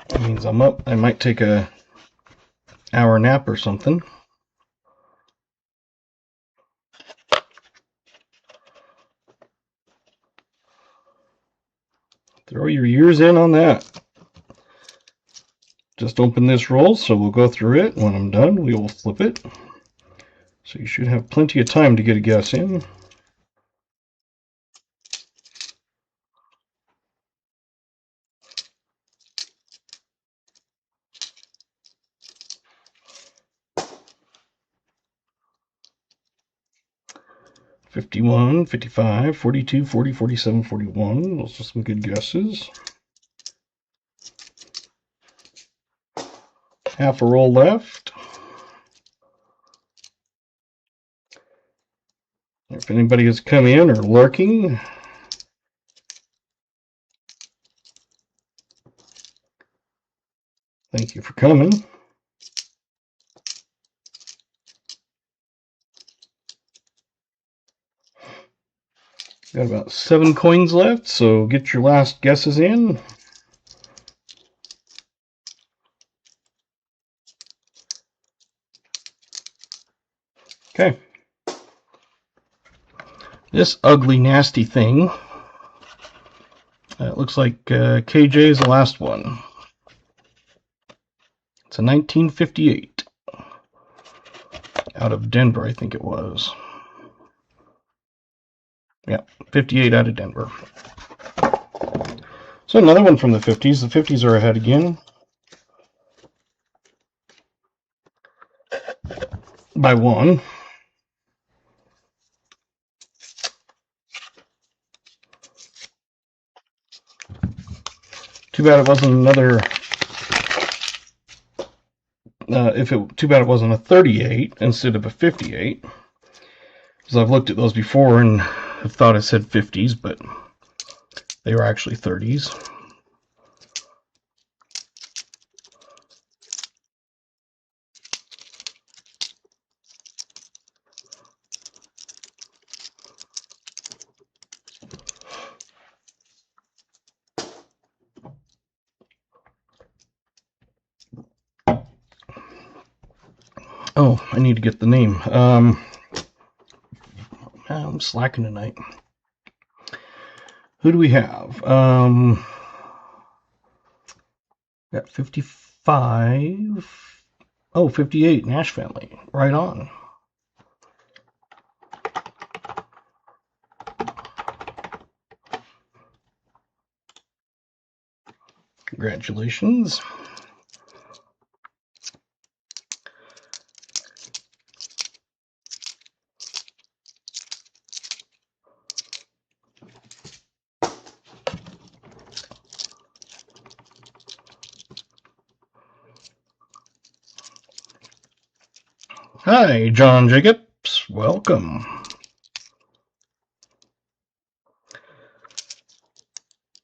that means I'm up. I might take a hour nap or something. Throw your ears in on that. Just open this roll, so we'll go through it. When I'm done, we will flip it. So you should have plenty of time to get a guess in. $51, $55, $42, $40, $47, $41. Those are some good guesses. Half a roll left. If anybody has come in or lurking, thank you for coming. Got about 7 coins left, so get your last guesses in. Okay. This ugly, nasty thing, it looks like KJ is the last one. It's a 1958. Out of Denver, I think it was. Yeah, 58 out of Denver. So another one from the 50s. The 50s are ahead again. By 1. Too bad it wasn't another... too bad it wasn't a 38 instead of a 58. Because I've looked at those before and have thought I said 50s, but they were actually 30s. Oh, I need to get the name. I'm slacking tonight. Who do we have? Got 55. Oh, 58, Nash family. Right on. Congratulations. Hi, John Jacobs. Welcome.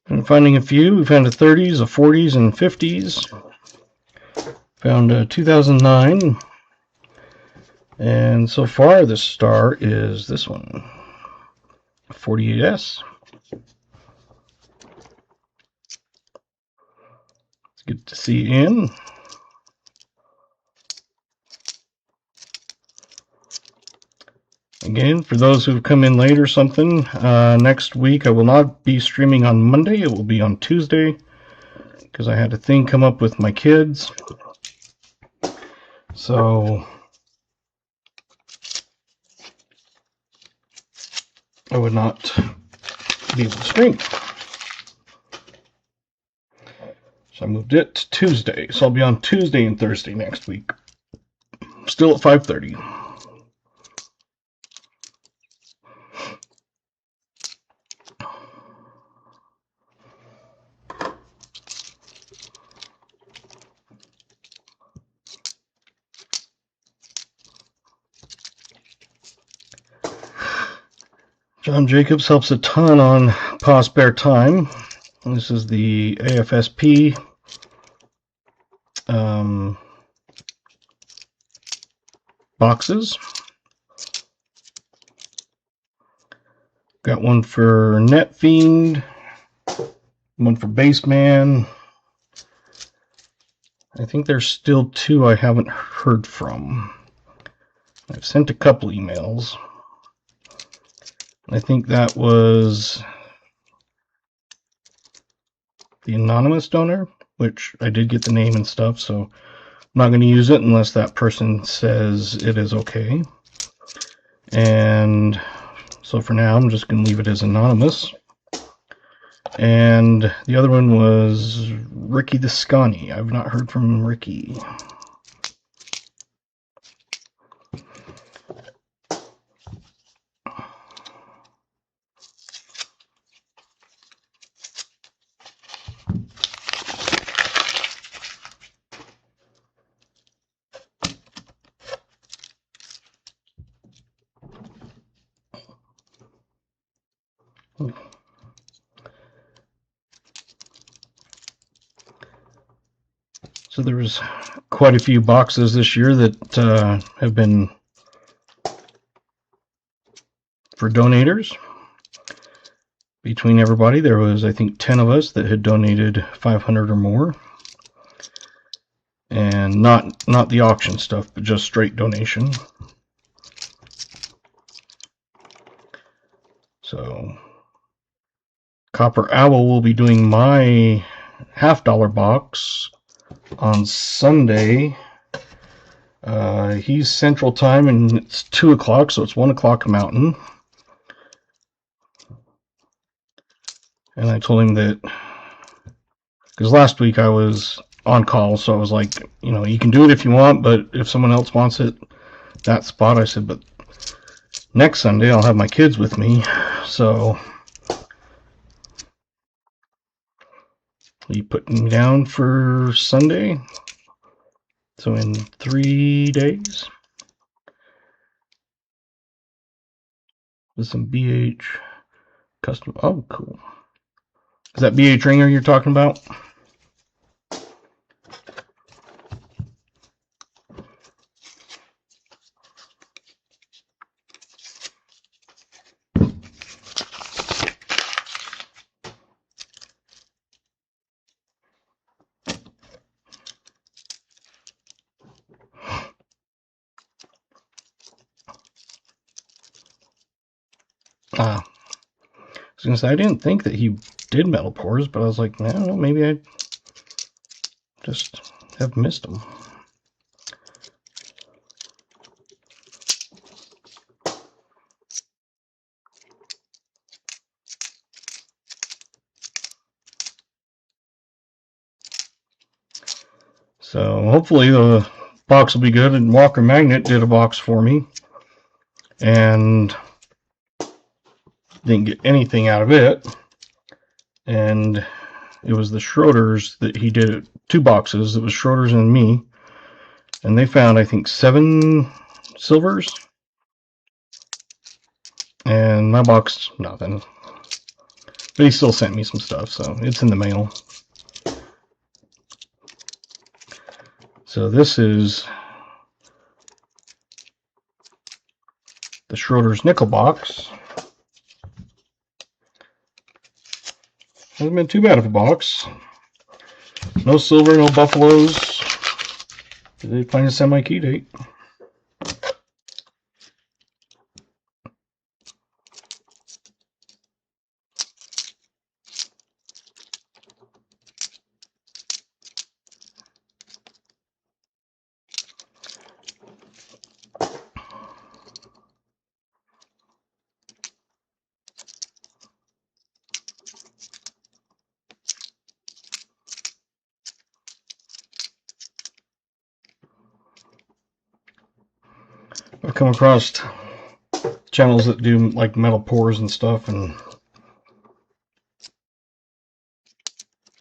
Been finding a few. We found a 30s, a 40s, and 50s. Found a 2009. And so far, the star is this one, 48S. It's good to see you in. Again, for those who've come in late or something, next week I will not be streaming on Monday. It will be on Tuesday because I had a thing come up with my kids. So I would not be able to stream. So I moved it to Tuesday. So I'll be on Tuesday and Thursday next week. Still at 5:30. John Jacobs helps a ton on Pause Spare Time. And this is the AFSP boxes. Got one for NetFiend, one for Baseman. I think there's still 2 I haven't heard from. I've sent a couple emails. I think that was the anonymous donor, which I did get the name and stuff, so I'm not going to use it unless that person says it is okay. And so for now, I'm just going to leave it as anonymous. And the other one was Ricky the Scotty. I've not heard from Ricky. So there was quite a few boxes this year that have been for donators. Between everybody, there was, I think, 10 of us that had donated 500 or more. And not the auction stuff, but just straight donation. So Copper Owl will be doing my $50 box on Sunday. He's Central Time and it's 2 o'clock, so it's 1 o'clock Mountain. And I told him that, because last week I was on call, so I was like, you know, you can do it if you want, but if someone else wants it, that spot, I said, but next Sunday I'll have my kids with me, so he put me down for Sunday, so in 3 days, with some BH custom. Oh, cool. Is that BH ringer you're talking about? I was going to say, I didn't think that he did metal pores, but I was like, I don't know, maybe I just have missed them. So hopefully the box will be good. And Walker Magnet did a box for me, and didn't get anything out of it. And it was the Schroeders that he did 2 boxes. It was Schroeders and me, and they found, I think, 7 silvers, and my box, nothing. But he still sent me some stuff, so it's in the mail. So this is the Schroeder's nickel box. Hasn't been too bad of a box. No silver, no buffaloes. Did they find a semi-key date? I've come across channels that do like metal pours and stuff, and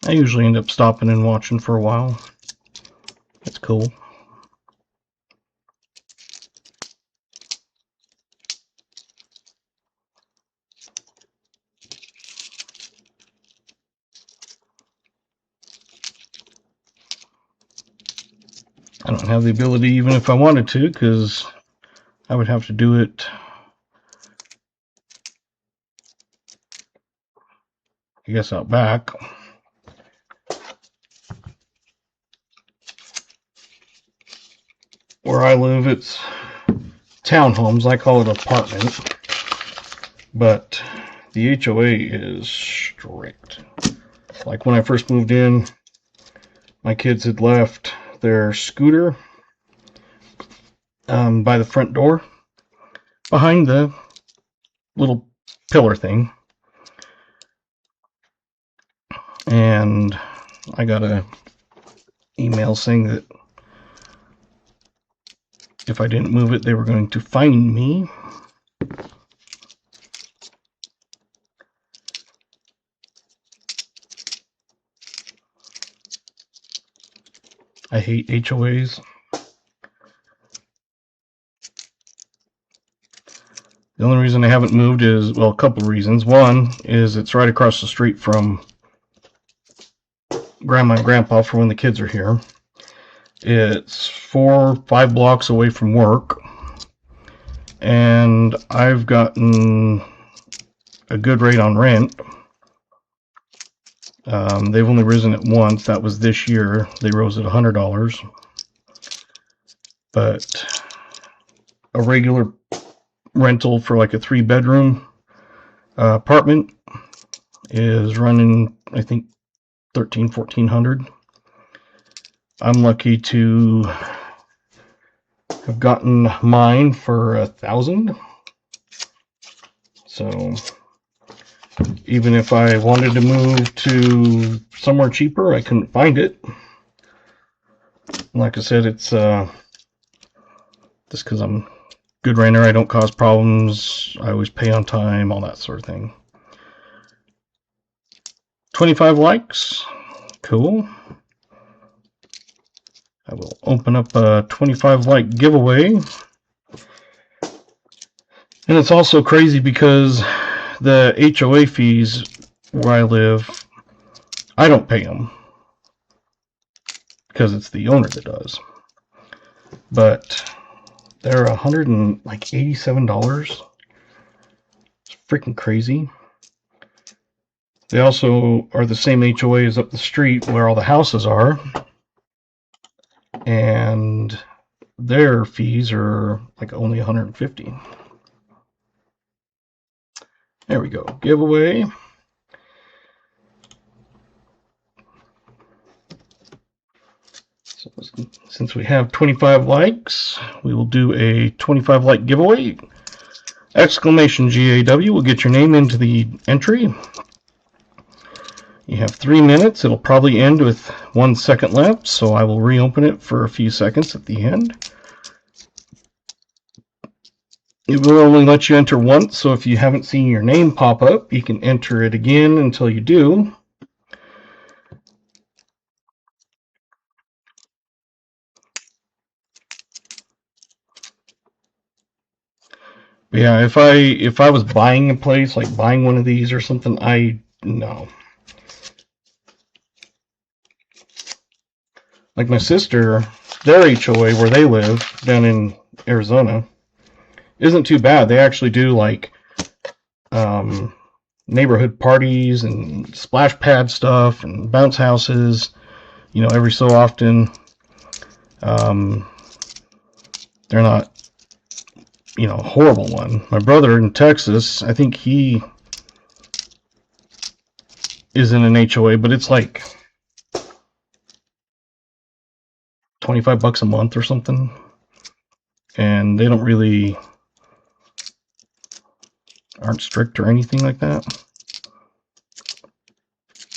I usually end up stopping and watching for a while. It's cool. I don't have the ability even if I wanted to, because I would have to do it I guess out back. Where I live, it's townhomes. I call it apartment. But the HOA is strict. Like when I first moved in, my kids had left their scooter by the front door behind the little pillar thing. And I got an email saying that if I didn't move it, they were going to fine me. I hate HOAs. The only reason I haven't moved is, well, a couple of reasons. One is it's right across the street from Grandma and Grandpa for when the kids are here. It's 4 or 5 blocks away from work. And I've gotten a good rate on rent. They've only risen it once. That was this year. They rose it $100. But a regular rental for like a 3-bedroom apartment is running, I think, $1,300-$1,400. I'm lucky to have gotten mine for $1,000. So even if I wanted to move to somewhere cheaper, I couldn't find it. Like I said, it's just because I'm a good renter, I don't cause problems, I always pay on time, all that sort of thing. 25 likes, cool. I will open up a 25 like giveaway. And it's also crazy because the HOA fees where I live, I don't pay them because it's the owner that does. But they're $187. It's freaking crazy. They also are the same HOA as up the street where all the houses are. And their fees are like only $150. There we go. Giveaway. So since we have 25 likes, we will do a 25 like giveaway. Exclamation GAW will get your name into the entry. You have 3 minutes. It'll probably end with 1 second left, so I will reopen it for a few seconds at the end. It will only let you enter once, so if you haven't seen your name pop up, you can enter it again until you do. But yeah, if I was buying a place, like buying one of these or something, no. Like my sister, their HOA where they live down in Arizona isn't too bad. They actually do like neighborhood parties and splash pad stuff and bounce houses, you know, every so often. They're not, you know, a horrible one. My brother in Texas, I think he is in an HOA, but it's like $25 a month or something. And they don't really aren't strict or anything like that.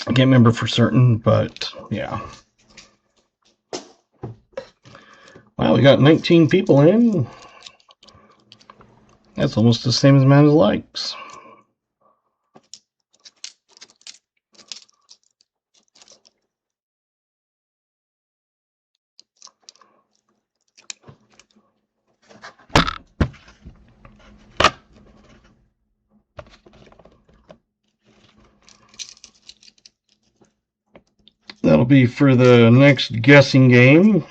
I can't remember for certain, but yeah. Wow, we got 19 people in. That's almost the same amount as likes. That'll be for the next guessing game.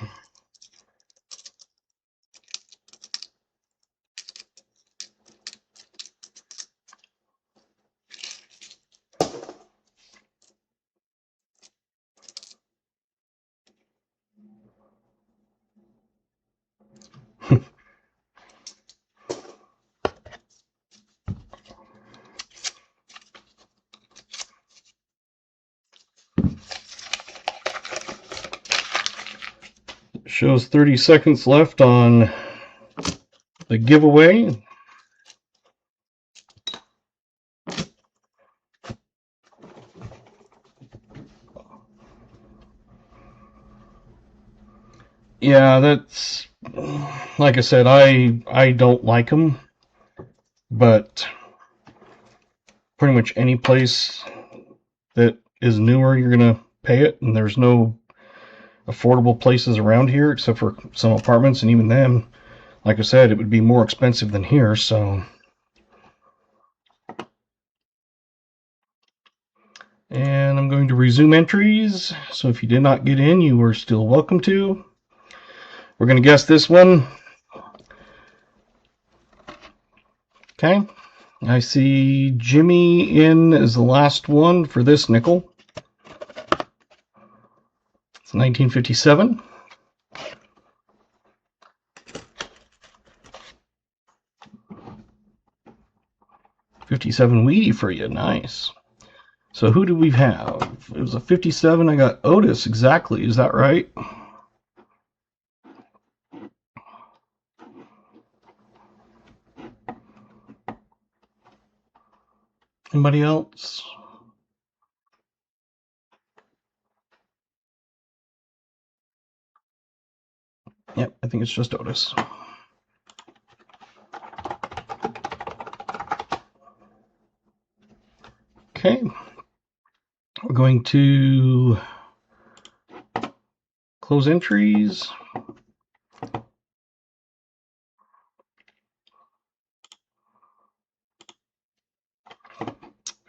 It shows 30 seconds left on the giveaway. Yeah, that's, like I said, I don't like them, but pretty much any place that is newer, you're going to pay it, and there's no affordable places around here except for some apartments, and even them, like I said, it would be more expensive than here, so. And I'm going to resume entries, so if you did not get in, you are still welcome to. We're going to guess this one. Okay, I see Jimmy in as the last one for this nickel. It's 1957. $57 Wheatie for you, nice. So who do we have? It was a 57. I got Otis, exactly. Is that right? Anybody else? Yep, I think it's just Otis. Okay. We're going to close entries.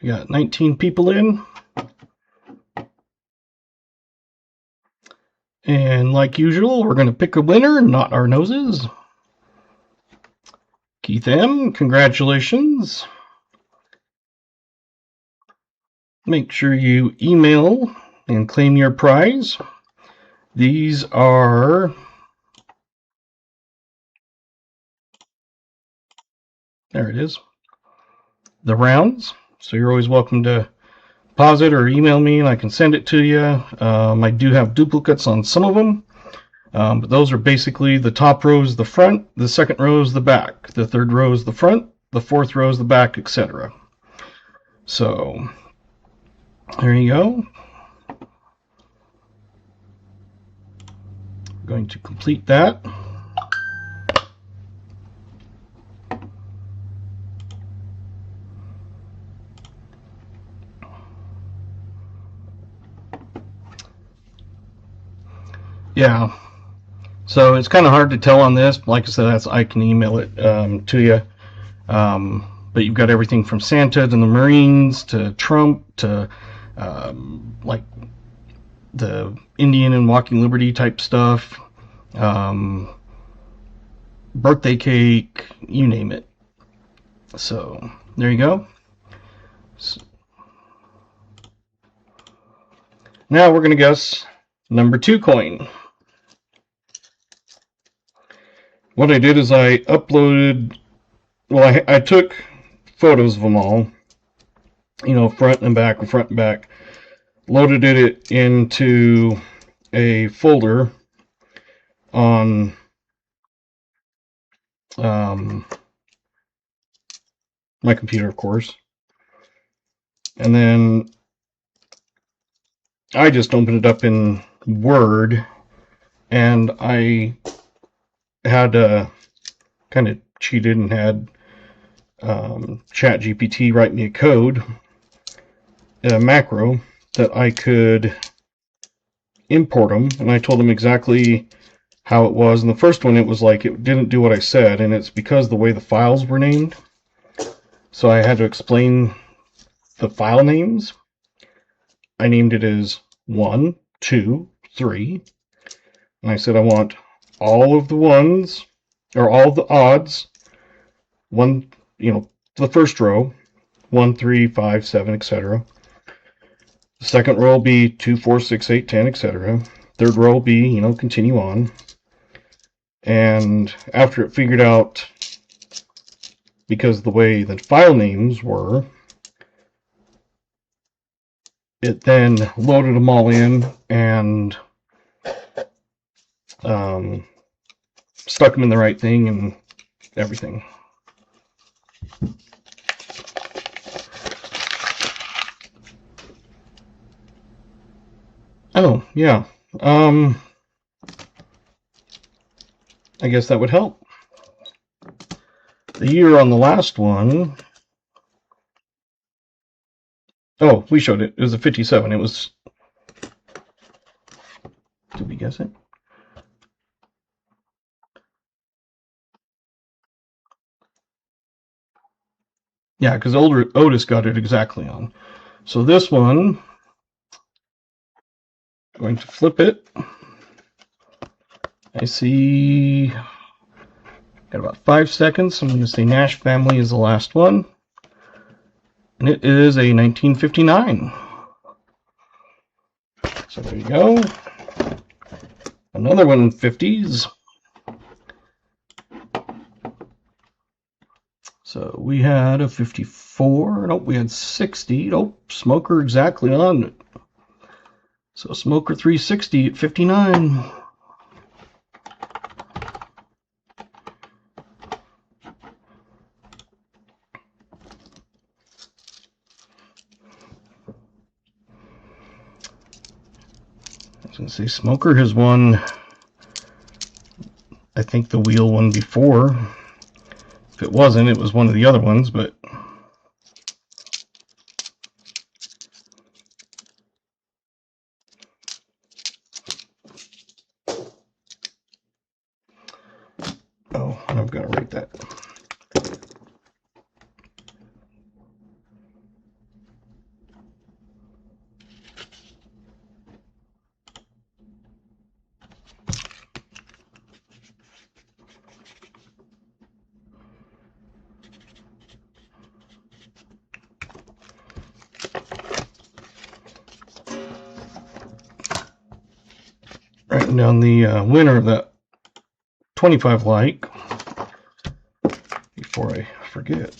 We got 19 people in. And like usual, we're going to pick a winner, not our noses. Keith M., congratulations. Make sure you email and claim your prize. These are, there it is, the rounds. So you're always welcome to pause it or email me and I can send it to you. I do have duplicates on some of them, but those are basically the top row is the front, the second row is the back, the third row is the front, the fourth row is the back, etc. So there you go. I'm going to complete that. Yeah, so it's kind of hard to tell on this. Like I said, I can email it to you. But you've got everything from Santa to the Marines to Trump to like the Indian and Walking Liberty type stuff, birthday cake, you name it. So there you go. So, now we're going to guess number 2 coin. What I did is I uploaded, well, I took photos of them all, you know, front and back, loaded it into a folder on my computer, of course, and then I just opened it up in Word, and I had kind of cheated and had ChatGPT write me a code, a macro, that I could import them, and I told them exactly how it was. And the first one, it was like it didn't do what I said, and it's because the way the files were named. So I had to explain the file names. I named it as 1, 2, 3, and I said I want all of the ones, or all of the odds, one, you know, the first row, 1, 3, 5, 7, etc. The second row will be 2, 4, 6, 8, 10, etc. Third row will be, you know, continue on. And after it figured out, because the way the file names were, it then loaded them all in and stuck them in the right thing and everything. Oh, yeah. I guess that would help. The year on the last one. Oh, we showed it. It was a 57. It was. Did we guess it? Yeah, because Otis got it exactly on. So this one, I'm going to flip it. I see. Got about 5 seconds. I'm going to say Nash family is the last one. And it is a 1959. So there you go. Another one in 50s. So we had a 54. Nope, we had 60. Nope, Smoker exactly on it. So Smoker 360 at 59. I was going to say Smoker has won, I think, the wheel one before. If it wasn't, it was one of the other ones, but oh, I've got to write that. Writing down the winner of that 25 like before I forget.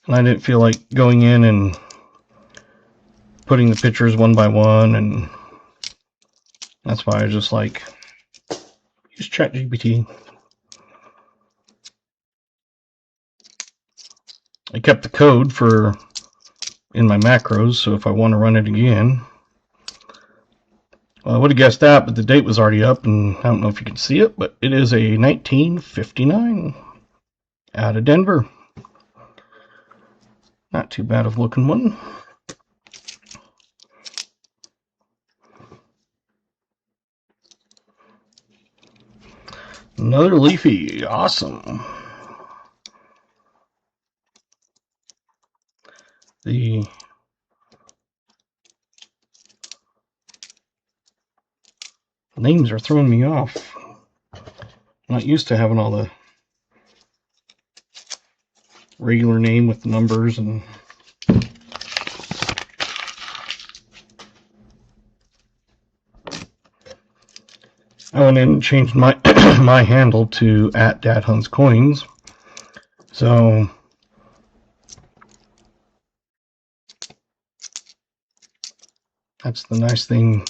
And I didn't feel like going in and putting the pictures one by one, and that's why I just like use ChatGPT. I kept the code for in my macros, so if I want to run it again, well, I would have guessed that, but the date was already up, and I don't know if you can see it, but it is a 1959 out of Denver. Not too bad of looking one. Another Leafy, awesome. The names are throwing me off. I'm not used to having all the regular name with numbers and I went in and changed my my handle to @DadHuntsCoins. So that's the nice thing,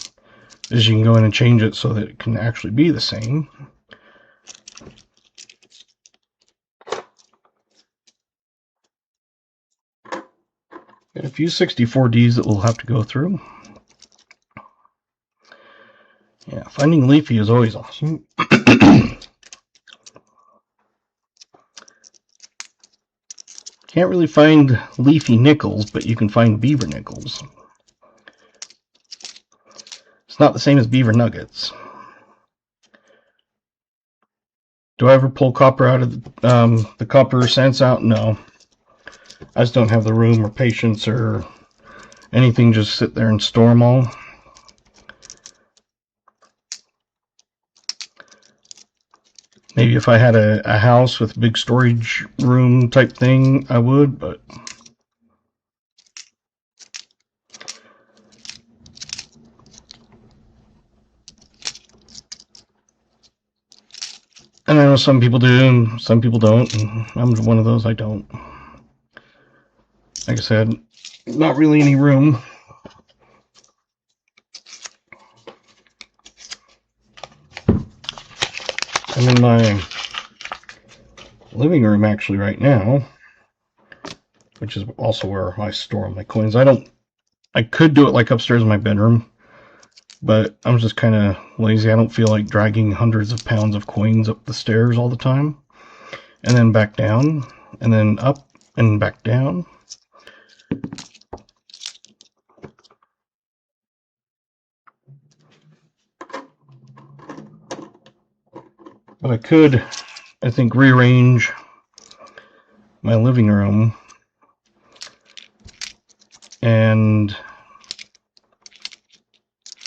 is you can go in and change it so that it can actually be the same. Got a few 64Ds that we'll have to go through. Yeah, finding Leafy is always awesome. Can't really find Leafy nickels, but you can find beaver nickels. It's not the same as beaver nuggets. Do I ever pull copper out of the copper cents out? No. I just don't have the room or patience or anything. Just sit there and store them all. Maybe if I had a house with a big storage room type thing, I would, but and I know some people do and some people don't, and I'm one of those. I don't. Like I said, not really any room. I'm in my living room actually right now, which is also where I store all my coins. I could do it like upstairs in my bedroom, but I'm just kind of lazy. I don't feel like dragging hundreds of pounds of coins up the stairs all the time, and then back down, and then up and back down. But I could, I think, rearrange my living room, and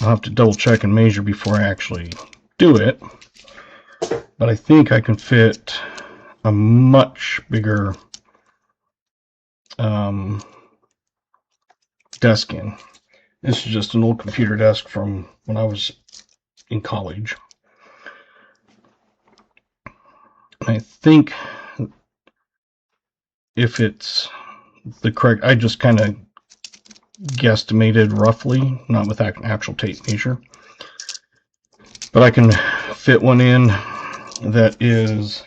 I'll have to double check and measure before I actually do it. But I think I can fit a much bigger desk in. This is just an old computer desk from when I was in college. I think if it's the correct, I just kind of guesstimated roughly, not with actual tape measure, but I can fit one in that is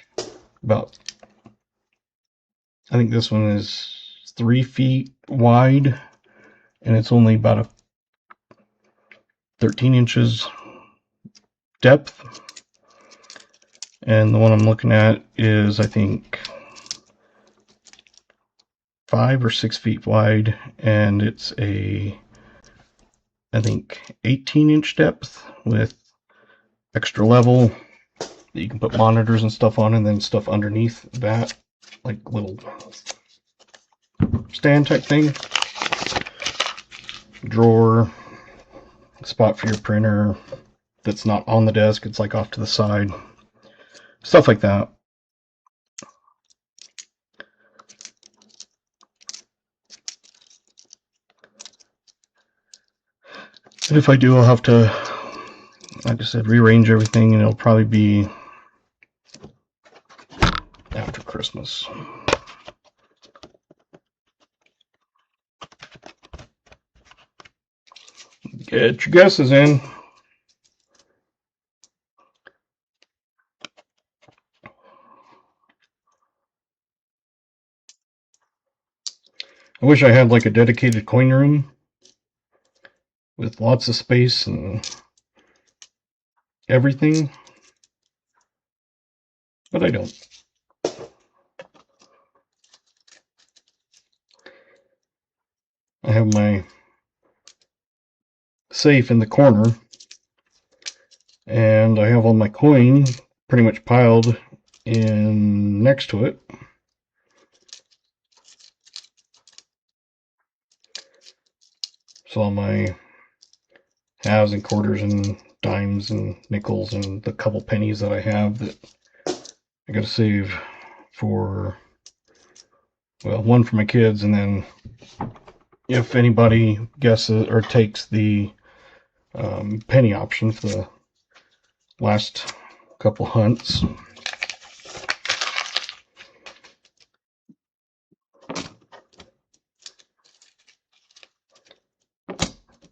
about, I think this one is 3 feet wide, and it's only about a 13 inches depth. And the one I'm looking at is, I think, 5 or 6 feet wide, and it's a, I think, 18-inch depth with extra level that you can put monitors and stuff on, and then stuff underneath that, like little stand type thing, drawer, spot for your printer that's not on the desk, it's like off to the side, stuff like that. And if I do, I'll have to, like I said, rearrange everything, and it'll probably be after Christmas. Get your guesses in. I wish I had like a dedicated coin room with lots of space and everything, but I don't. I have my safe in the corner, and I have all my coin pretty much piled in next to it. So all my halves and quarters and dimes and nickels and the couple pennies that I have that I gotta save for, well, one for my kids, and then if anybody guesses or takes the penny option for the last couple hunts.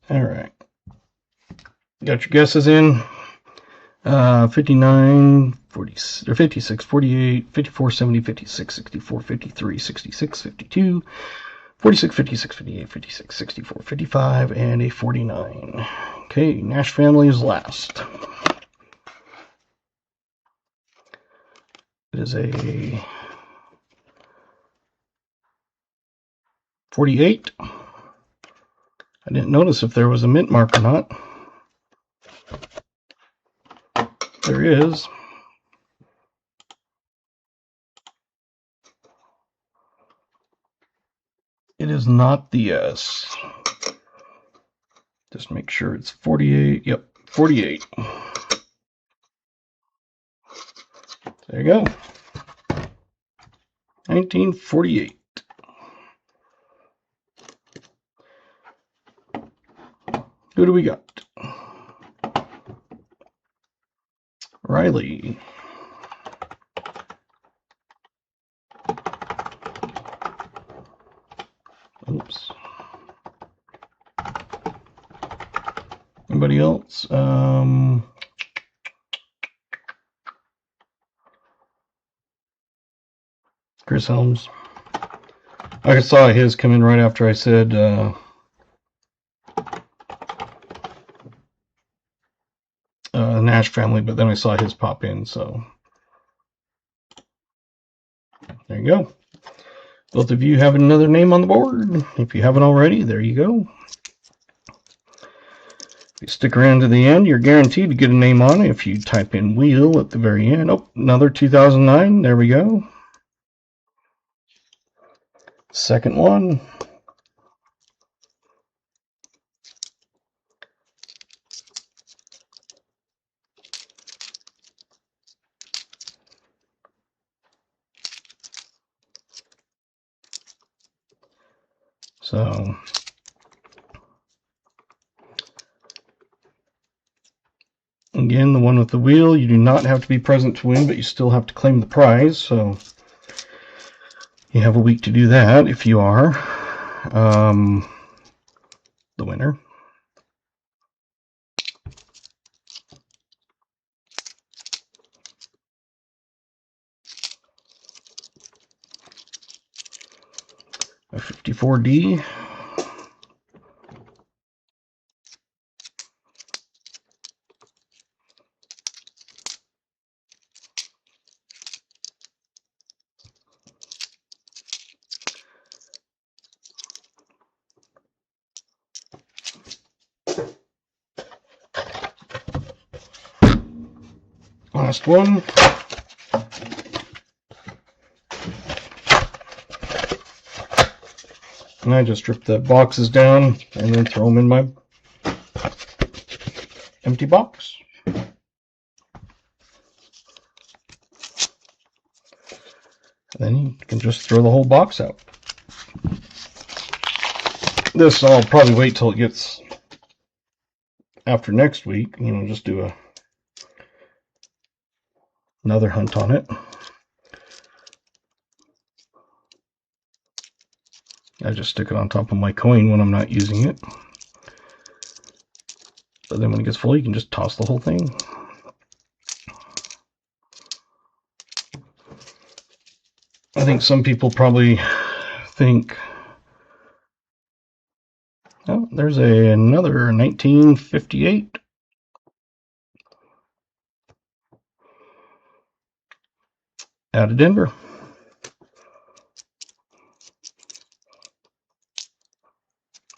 All right, got your guesses in. 59, 40, or 56, 48, 54, 70, 56, 64, 53, 66, 52, 46, 56, 58, 56, 64, 55, and a 49. Okay, Nash family is last. It is a 48. I didn't notice if there was a mint mark or not. There is. It is not the S. Just make sure it's 48. Yep, 48. There you go. 1948. Who do we got? Riley. Oops. Anybody else? Chris Helms. I saw his come in right after I said Nash family, but then I saw his pop in, so there you go. Both of you have another name on the board. If you haven't already, there you go. If you stick around to the end, you're guaranteed to get a name on it if you type in wheel at the very end. Oh, another 2009. There we go. Second one. So again, the one with the wheel, you do not have to be present to win, but you still have to claim the prize. So you have a week to do that if you are the winner. A 54D. Last one. And I just strip the boxes down and then throw them in my empty box. And then you can just throw the whole box out. This I'll probably wait till it gets after next week. You know, just do another hunt on it. I just stick it on top of my coin when I'm not using it. But then when it gets full, you can just toss the whole thing. I think some people probably think, oh, there's another 1958. Out of Denver.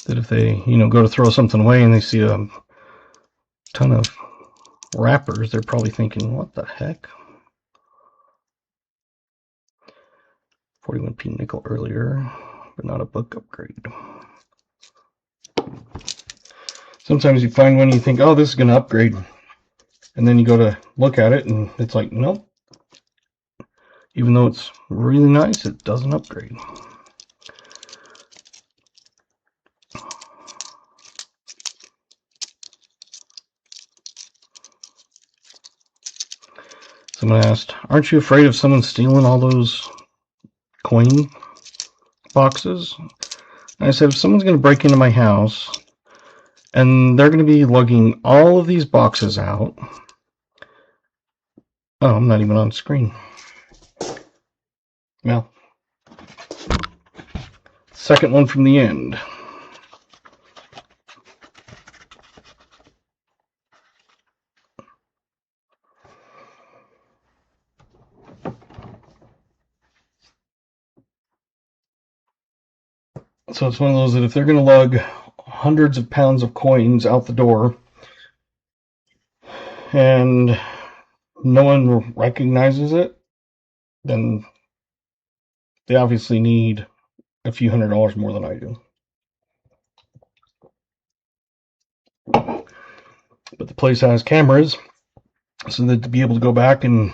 That if they, you know, go to throw something away and they see a ton of wrappers, they're probably thinking, what the heck? 41p nickel earlier, but not a book upgrade. Sometimes you find one and you think, oh, this is going to upgrade. And then you go to look at it and it's like, nope. Even though it's really nice, it doesn't upgrade. Someone asked, aren't you afraid of someone stealing all those coin boxes? And I said, if someone's going to break into my house and they're going to be lugging all of these boxes out. Oh, I'm not even on screen. Well, second one from the end. So it's one of those that if they're going to lug hundreds of pounds of coins out the door and no one recognizes it, then they obviously need a few $100s more than I do. But the place has cameras, so that to be able to go back and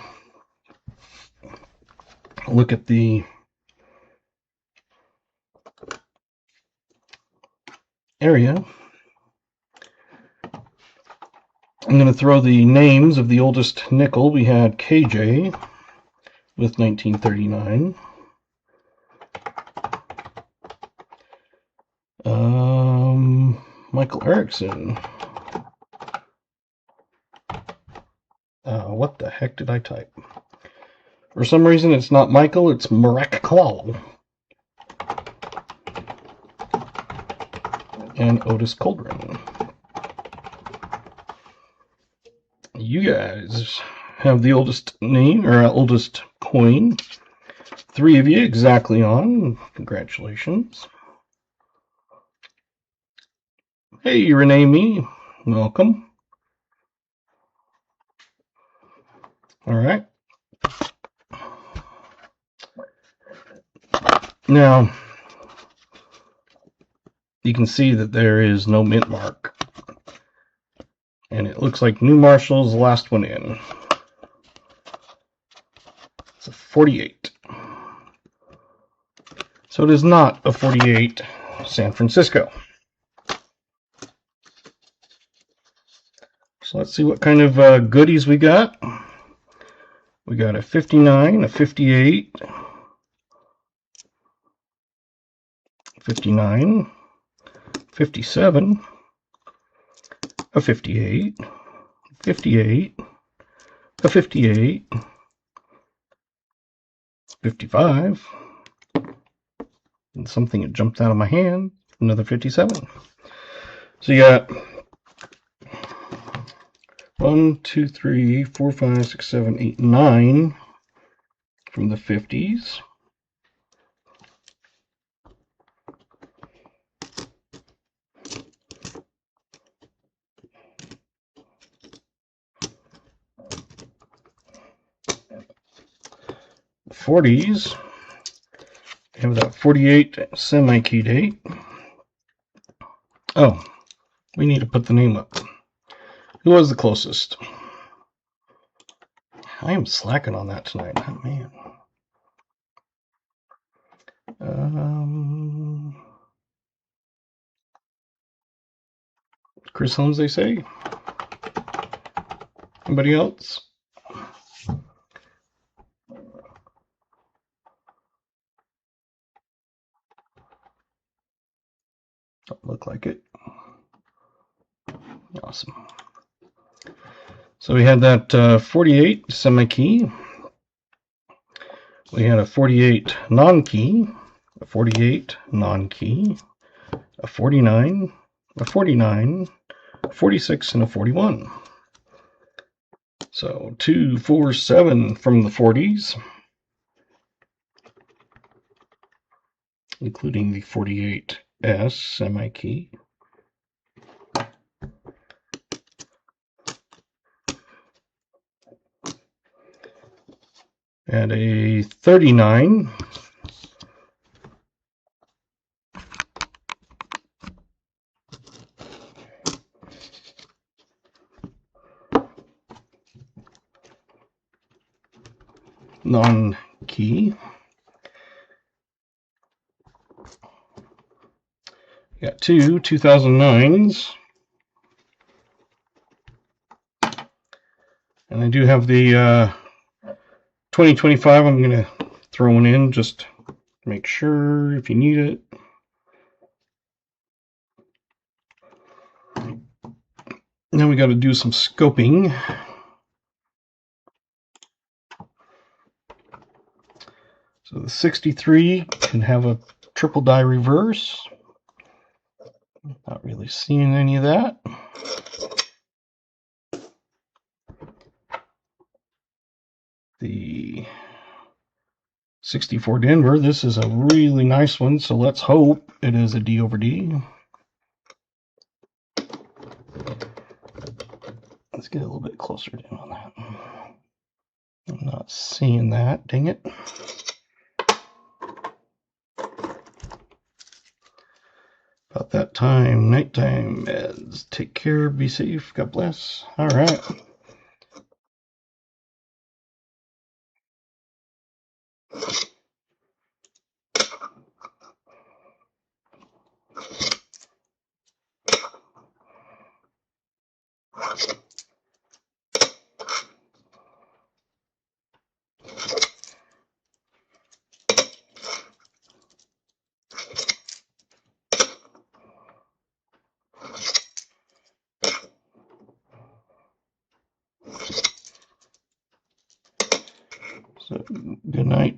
look at the area. I'm going to throw the names of the oldest nickel. We had KJ with 1939. Michael Erickson. What the heck did I type? For some reason, it's not Michael, it's Marek Klal. And Otis Coldren. You guys have the oldest name, or oldest coin. 3 of you exactly on. Congratulations. Hey, Renee Me. Welcome. All right. Now, you can see that there is no mint mark. And it looks like New Marshall's the last one in. It's a 48. So it is not a 48 San Francisco. So let's see what kind of goodies we got. We got a 59, a 58, 59, 57, a 58, 58, a 58, 55, and something that jumped out of my hand, another 57. So you got 1, 2, 3, 4, 5, 6, 7, 8, 9 from the 50s. The 40s. We have that 48 semi-key date. Oh, we need to put the name up. Who was the closest? I am slacking on that tonight. Oh, man. Chris Holmes, they say. Anybody else? Don't look like it. Awesome. So we had that 48 semi-key. We had a 48 non-key, a 48 non-key, a 49, a 49, a 46, and a 41. So 2, 4, 7 from the 40s, including the 48S semi-key. And a 39. Non-key. Got 2 2009s. And I do have the 2025. I'm going to throw one in just to make sure if you need it. Now we got to do some scoping. So the 63 can have a triple die reverse. Not really seeing any of that. The 64 Denver, this is a really nice one, so let's hope it is a D over D. Let's get a little bit closer down on that. I'm not seeing that, dang it. About that time, nighttime meds. Take care, be safe, God bless. All right.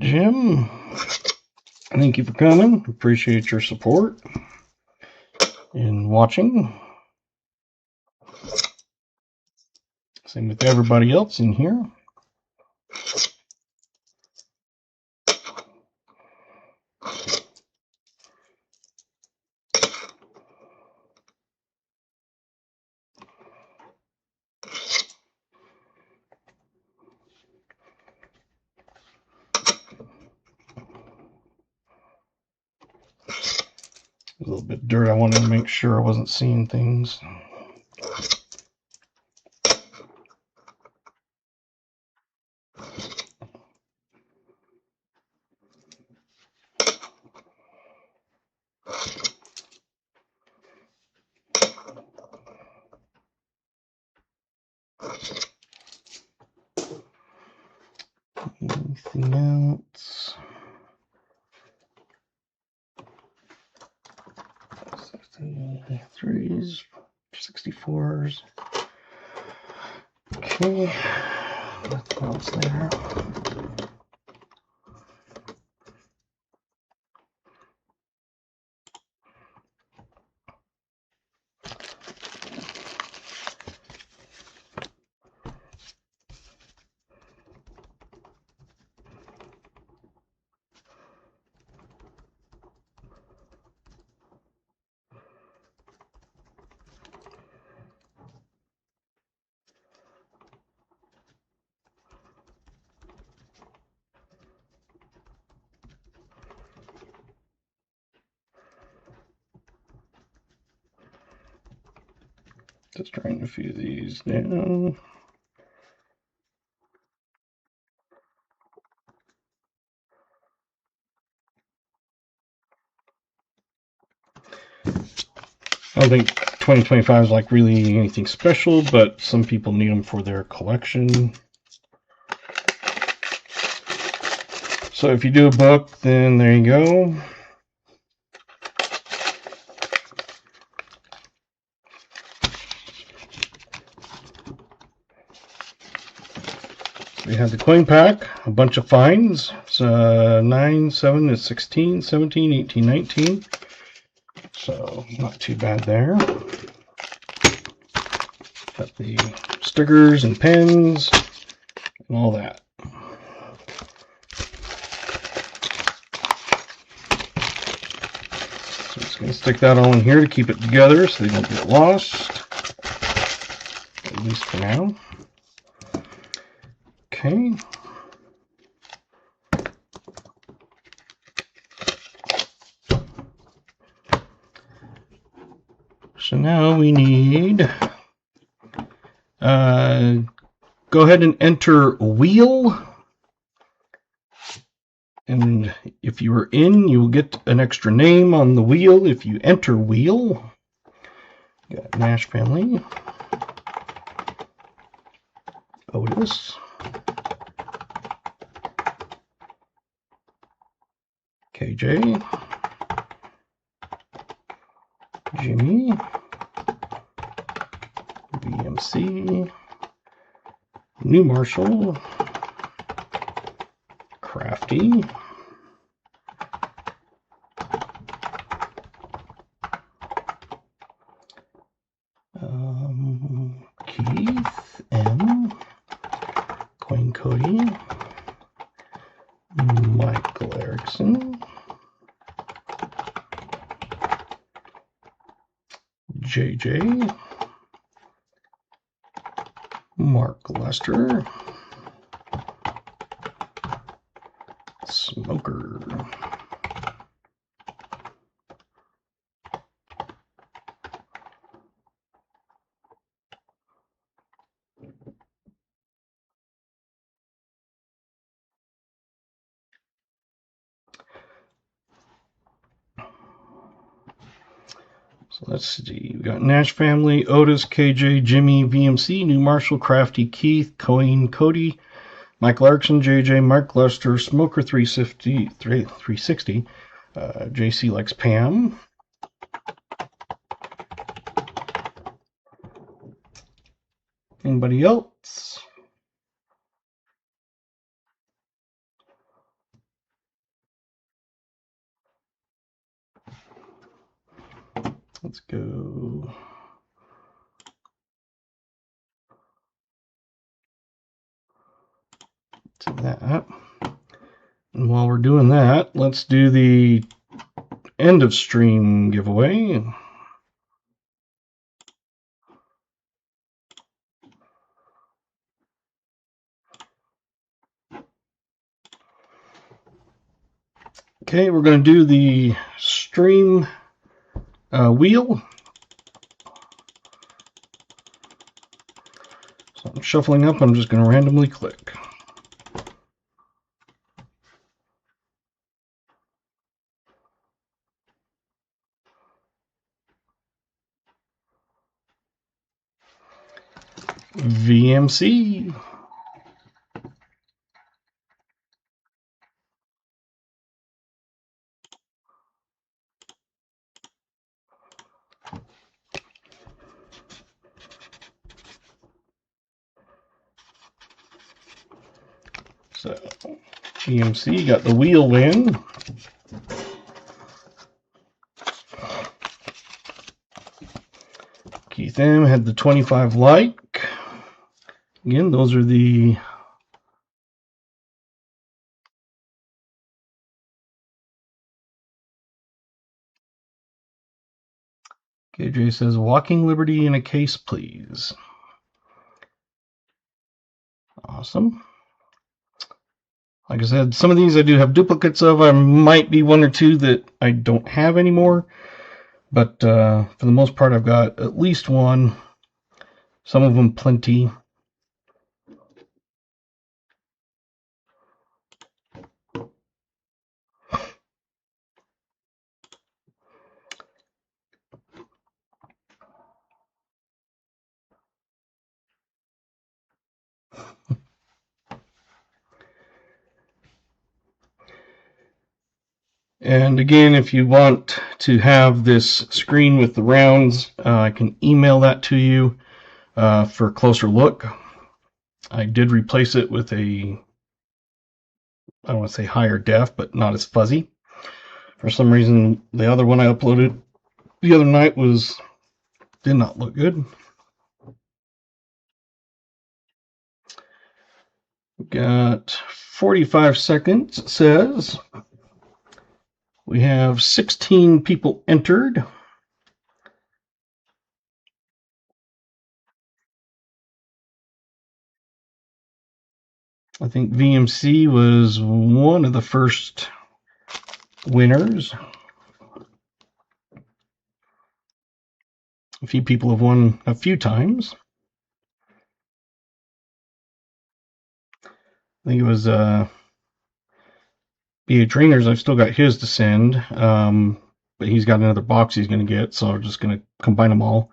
Jim, thank you for coming. Appreciate your support and watching. Same with everybody else in here. A little bit of dirt. I wanted to make sure I wasn't seeing things. Anything else? 63s, 64s. Okay, nothing else there. Just trying to few these down. I don't think 2025 is like really anything special, but some people need them for their collection. So if you do a book, then there you go. We have the coin pack, a bunch of finds. It's 9, 7 is 16, 17, 18, 19. So not too bad there. Got the stickers and pens and all that. So I'm just going to stick that all in here to keep it together so they don't get lost, at least for now. Okay. So now we need, go ahead and enter wheel. And if you are in, you'll get an extra name on the wheel if you enter wheel. Got Nash family. Otis. KJ. Jimmy. VMC. New Marshall. Crafty. Keith M. Coin Cody. Michael Erickson. JJ. Mark Lester. Smoker. So let's see, we got Nash family, Otis, KJ, Jimmy, VMC, New Marshall, Crafty, Keith, Coin, Cody, Michael Erickson, JJ, Mark Lester, Smoker 360, JC likes Pam. Anybody else? Let's go to that. And while we're doing that, let's do the end of stream giveaway. Okay, we're going to do the stream wheel. So I'm shuffling up, I'm just going to randomly click. VMC. So VMC got the wheel win. Keith M had the 25 like. Again, those are the KJ says, Walking Liberty in a case, please. Awesome. Like I said, some of these I do have duplicates of. I might be one or two that I don't have anymore. But for the most part, I've got at least one. Some of them plenty. And again, if you want to have this screen with the rounds, I can email that to you for a closer look. I did replace it with a, I don't want to say higher def, but not as fuzzy. For some reason, the other one I uploaded the other night did not look good. We've got 45 seconds, it says. We have 16 people entered. I think VMC was one of the first winners. A few people have won a few times. I think it was BA Trainers. I've still got his to send, but he's got another box he's going to get, so I'm just going to combine them all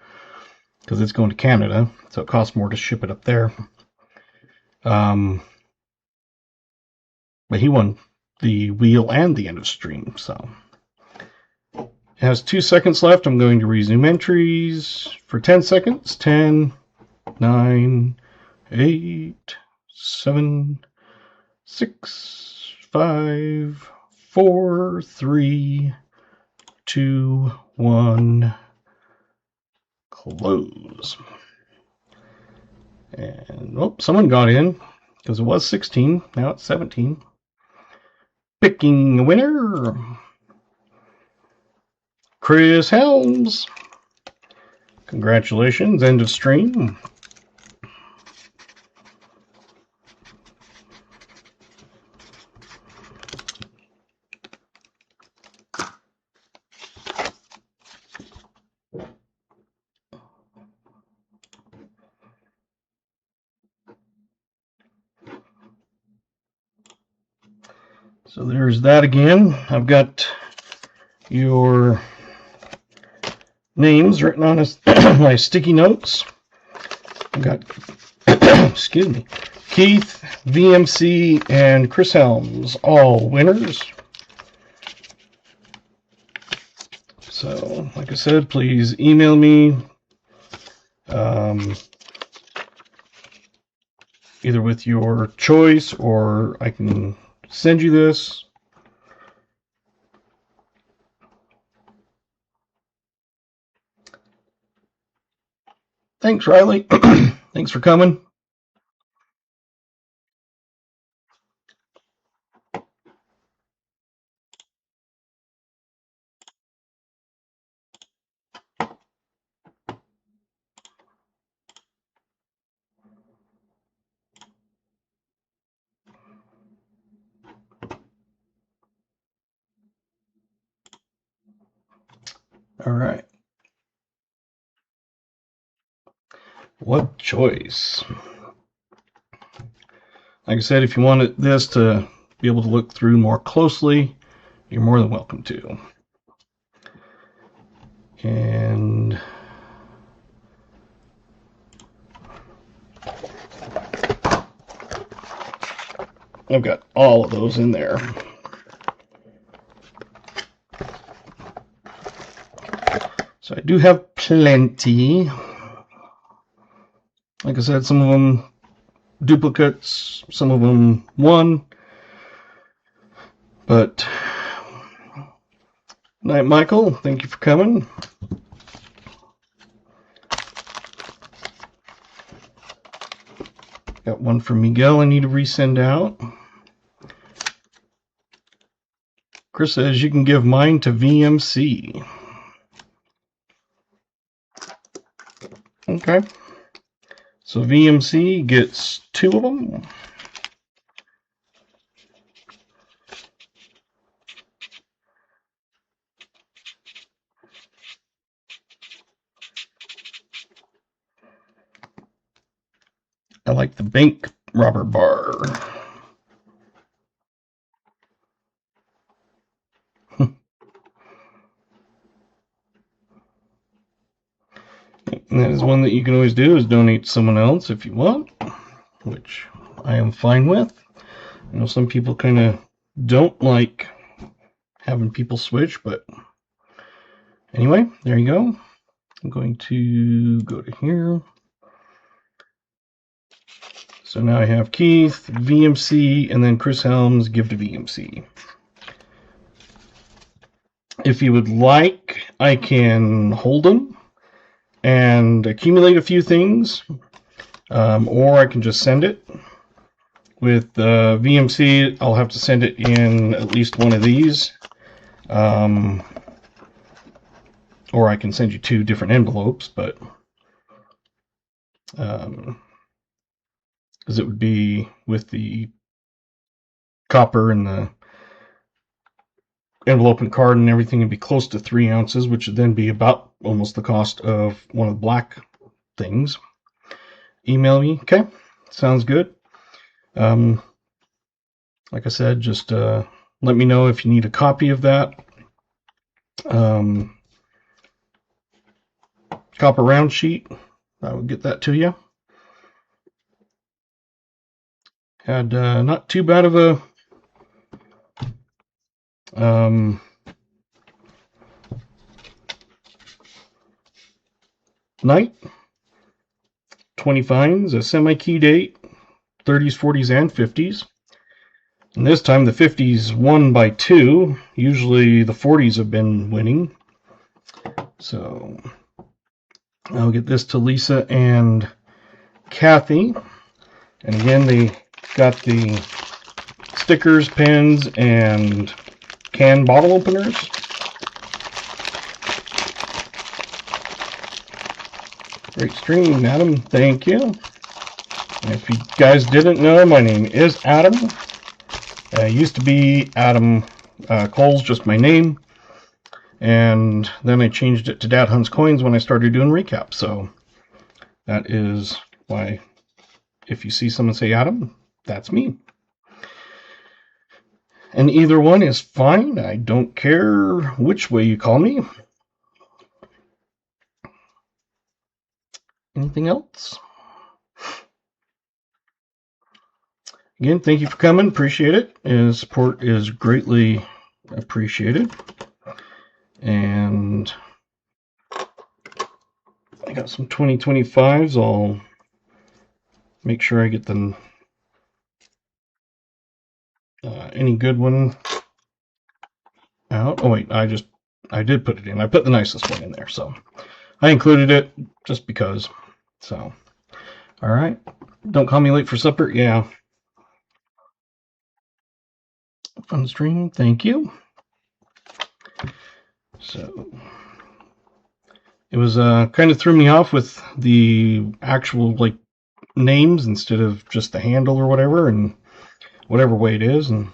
because it's going to Canada, so it costs more to ship it up there. But he won the wheel and the end of stream, so it has 2 seconds left. I'm going to resume entries for 10 seconds. 10, 9, 8, 7, 6, 5, 4, 3, 2, 1, close. And oh, someone got in because it was 16. Now it's 17. Picking a winner, Chris Helms. Congratulations, end of stream. So there's that again. I've got your names written on my sticky notes. I've got, excuse me, Keith, VMC, and Chris Helms, all winners. So, like I said, please email me either with your choice or I can send you this. Thanks, Riley. Thanks for coming. All right. What choice? Like I said, if you wanted this to be able to look through more closely, you're more than welcome to. And I've got all of those in there. So I do have plenty. Like I said, some of them duplicates, some of them one. But, night, Michael. Thank you for coming. Got one from Miguel I need to resend out. Chris says you can give mine to VMC. Okay. So VMC gets 2 of them. I like the bank robber bar. And that is one that you can always do, is donate to someone else if you want, which I am fine with. I know some people kind of don't like having people switch, but anyway, there you go. I'm going to go to here. So now I have Keith, VMC, and then Chris Helms, give to VMC. If you would like, I can hold them and accumulate a few things, or I can just send it. With VMC, I'll have to send it in at least one of these, or I can send you 2 different envelopes, but because it would be with the copper and the envelope and card and everything, it'd be close to 3 ounces, which would then be about almost the cost of one of the black things. Email me. Okay, sounds good. Like I said, just let me know if you need a copy of that. Copper round sheet, I will get that to you. Had not too bad of a night. 20 finds, a semi-key date, 30s, 40s, and 50s. And this time the 50s won by 2. Usually the 40s have been winning. So I'll get this to Lisa and Kathy. And again, they got the stickers, pens, and can bottle openers. Great stream, Adam. Thank you. And if you guys didn't know, my name is Adam. Used to be Adam Cole's just my name. And then I changed it to Dad Hunts Coins when I started doing recaps. So that is why if you see someone say Adam, that's me. And either one is fine. I don't care which way you call me. Anything else? Again, thank you for coming. Appreciate it. And support is greatly appreciated. And I got some 2025s. I'll make sure I get them. Any good one out. Oh wait, I did put it in. I put the nicest one in there, so I included it just because. So, all right. Don't call me late for supper. Yeah. Fun stream. Thank you. So, it was kind of threw me off with the actual like names instead of just the handle or whatever, and whatever way it is, and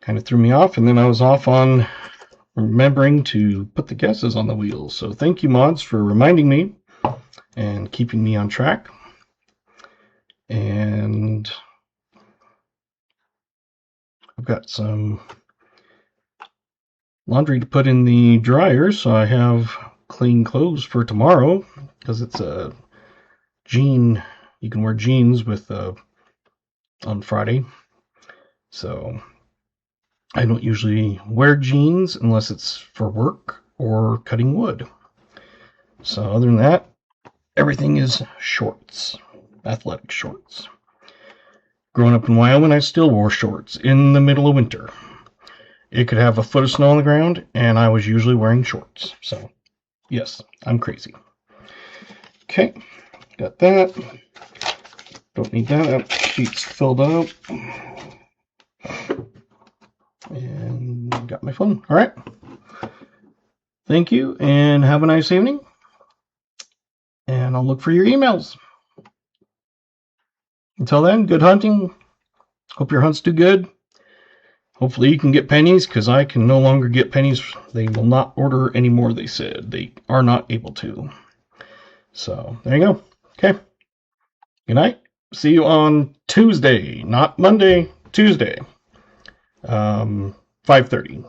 kind of threw me off. And then I was off on remembering to put the guesses on the wheels. So thank you, mods, for reminding me and keeping me on track. And I've got some laundry to put in the dryer, so I have clean clothes for tomorrow, because it's a jean. You can wear jeans with on Friday. So I don't usually wear jeans unless it's for work or cutting wood. So other than that, everything is shorts, athletic shorts. Growing up in Wyoming, I still wore shorts in the middle of winter. It could have a foot of snow on the ground, and I was usually wearing shorts. So, yes, I'm crazy. Okay, got that. Don't need that. That sheet's filled up. And got my phone. All right. Thank you, and have a nice evening. And I'll look for your emails. Until then, good hunting. Hope your hunts do good. Hopefully you can get pennies, because I can no longer get pennies. They will not order anymore, they said. They are not able to. So, there you go. Okay. Good night. See you on Tuesday. Not Monday, Tuesday. 5:30.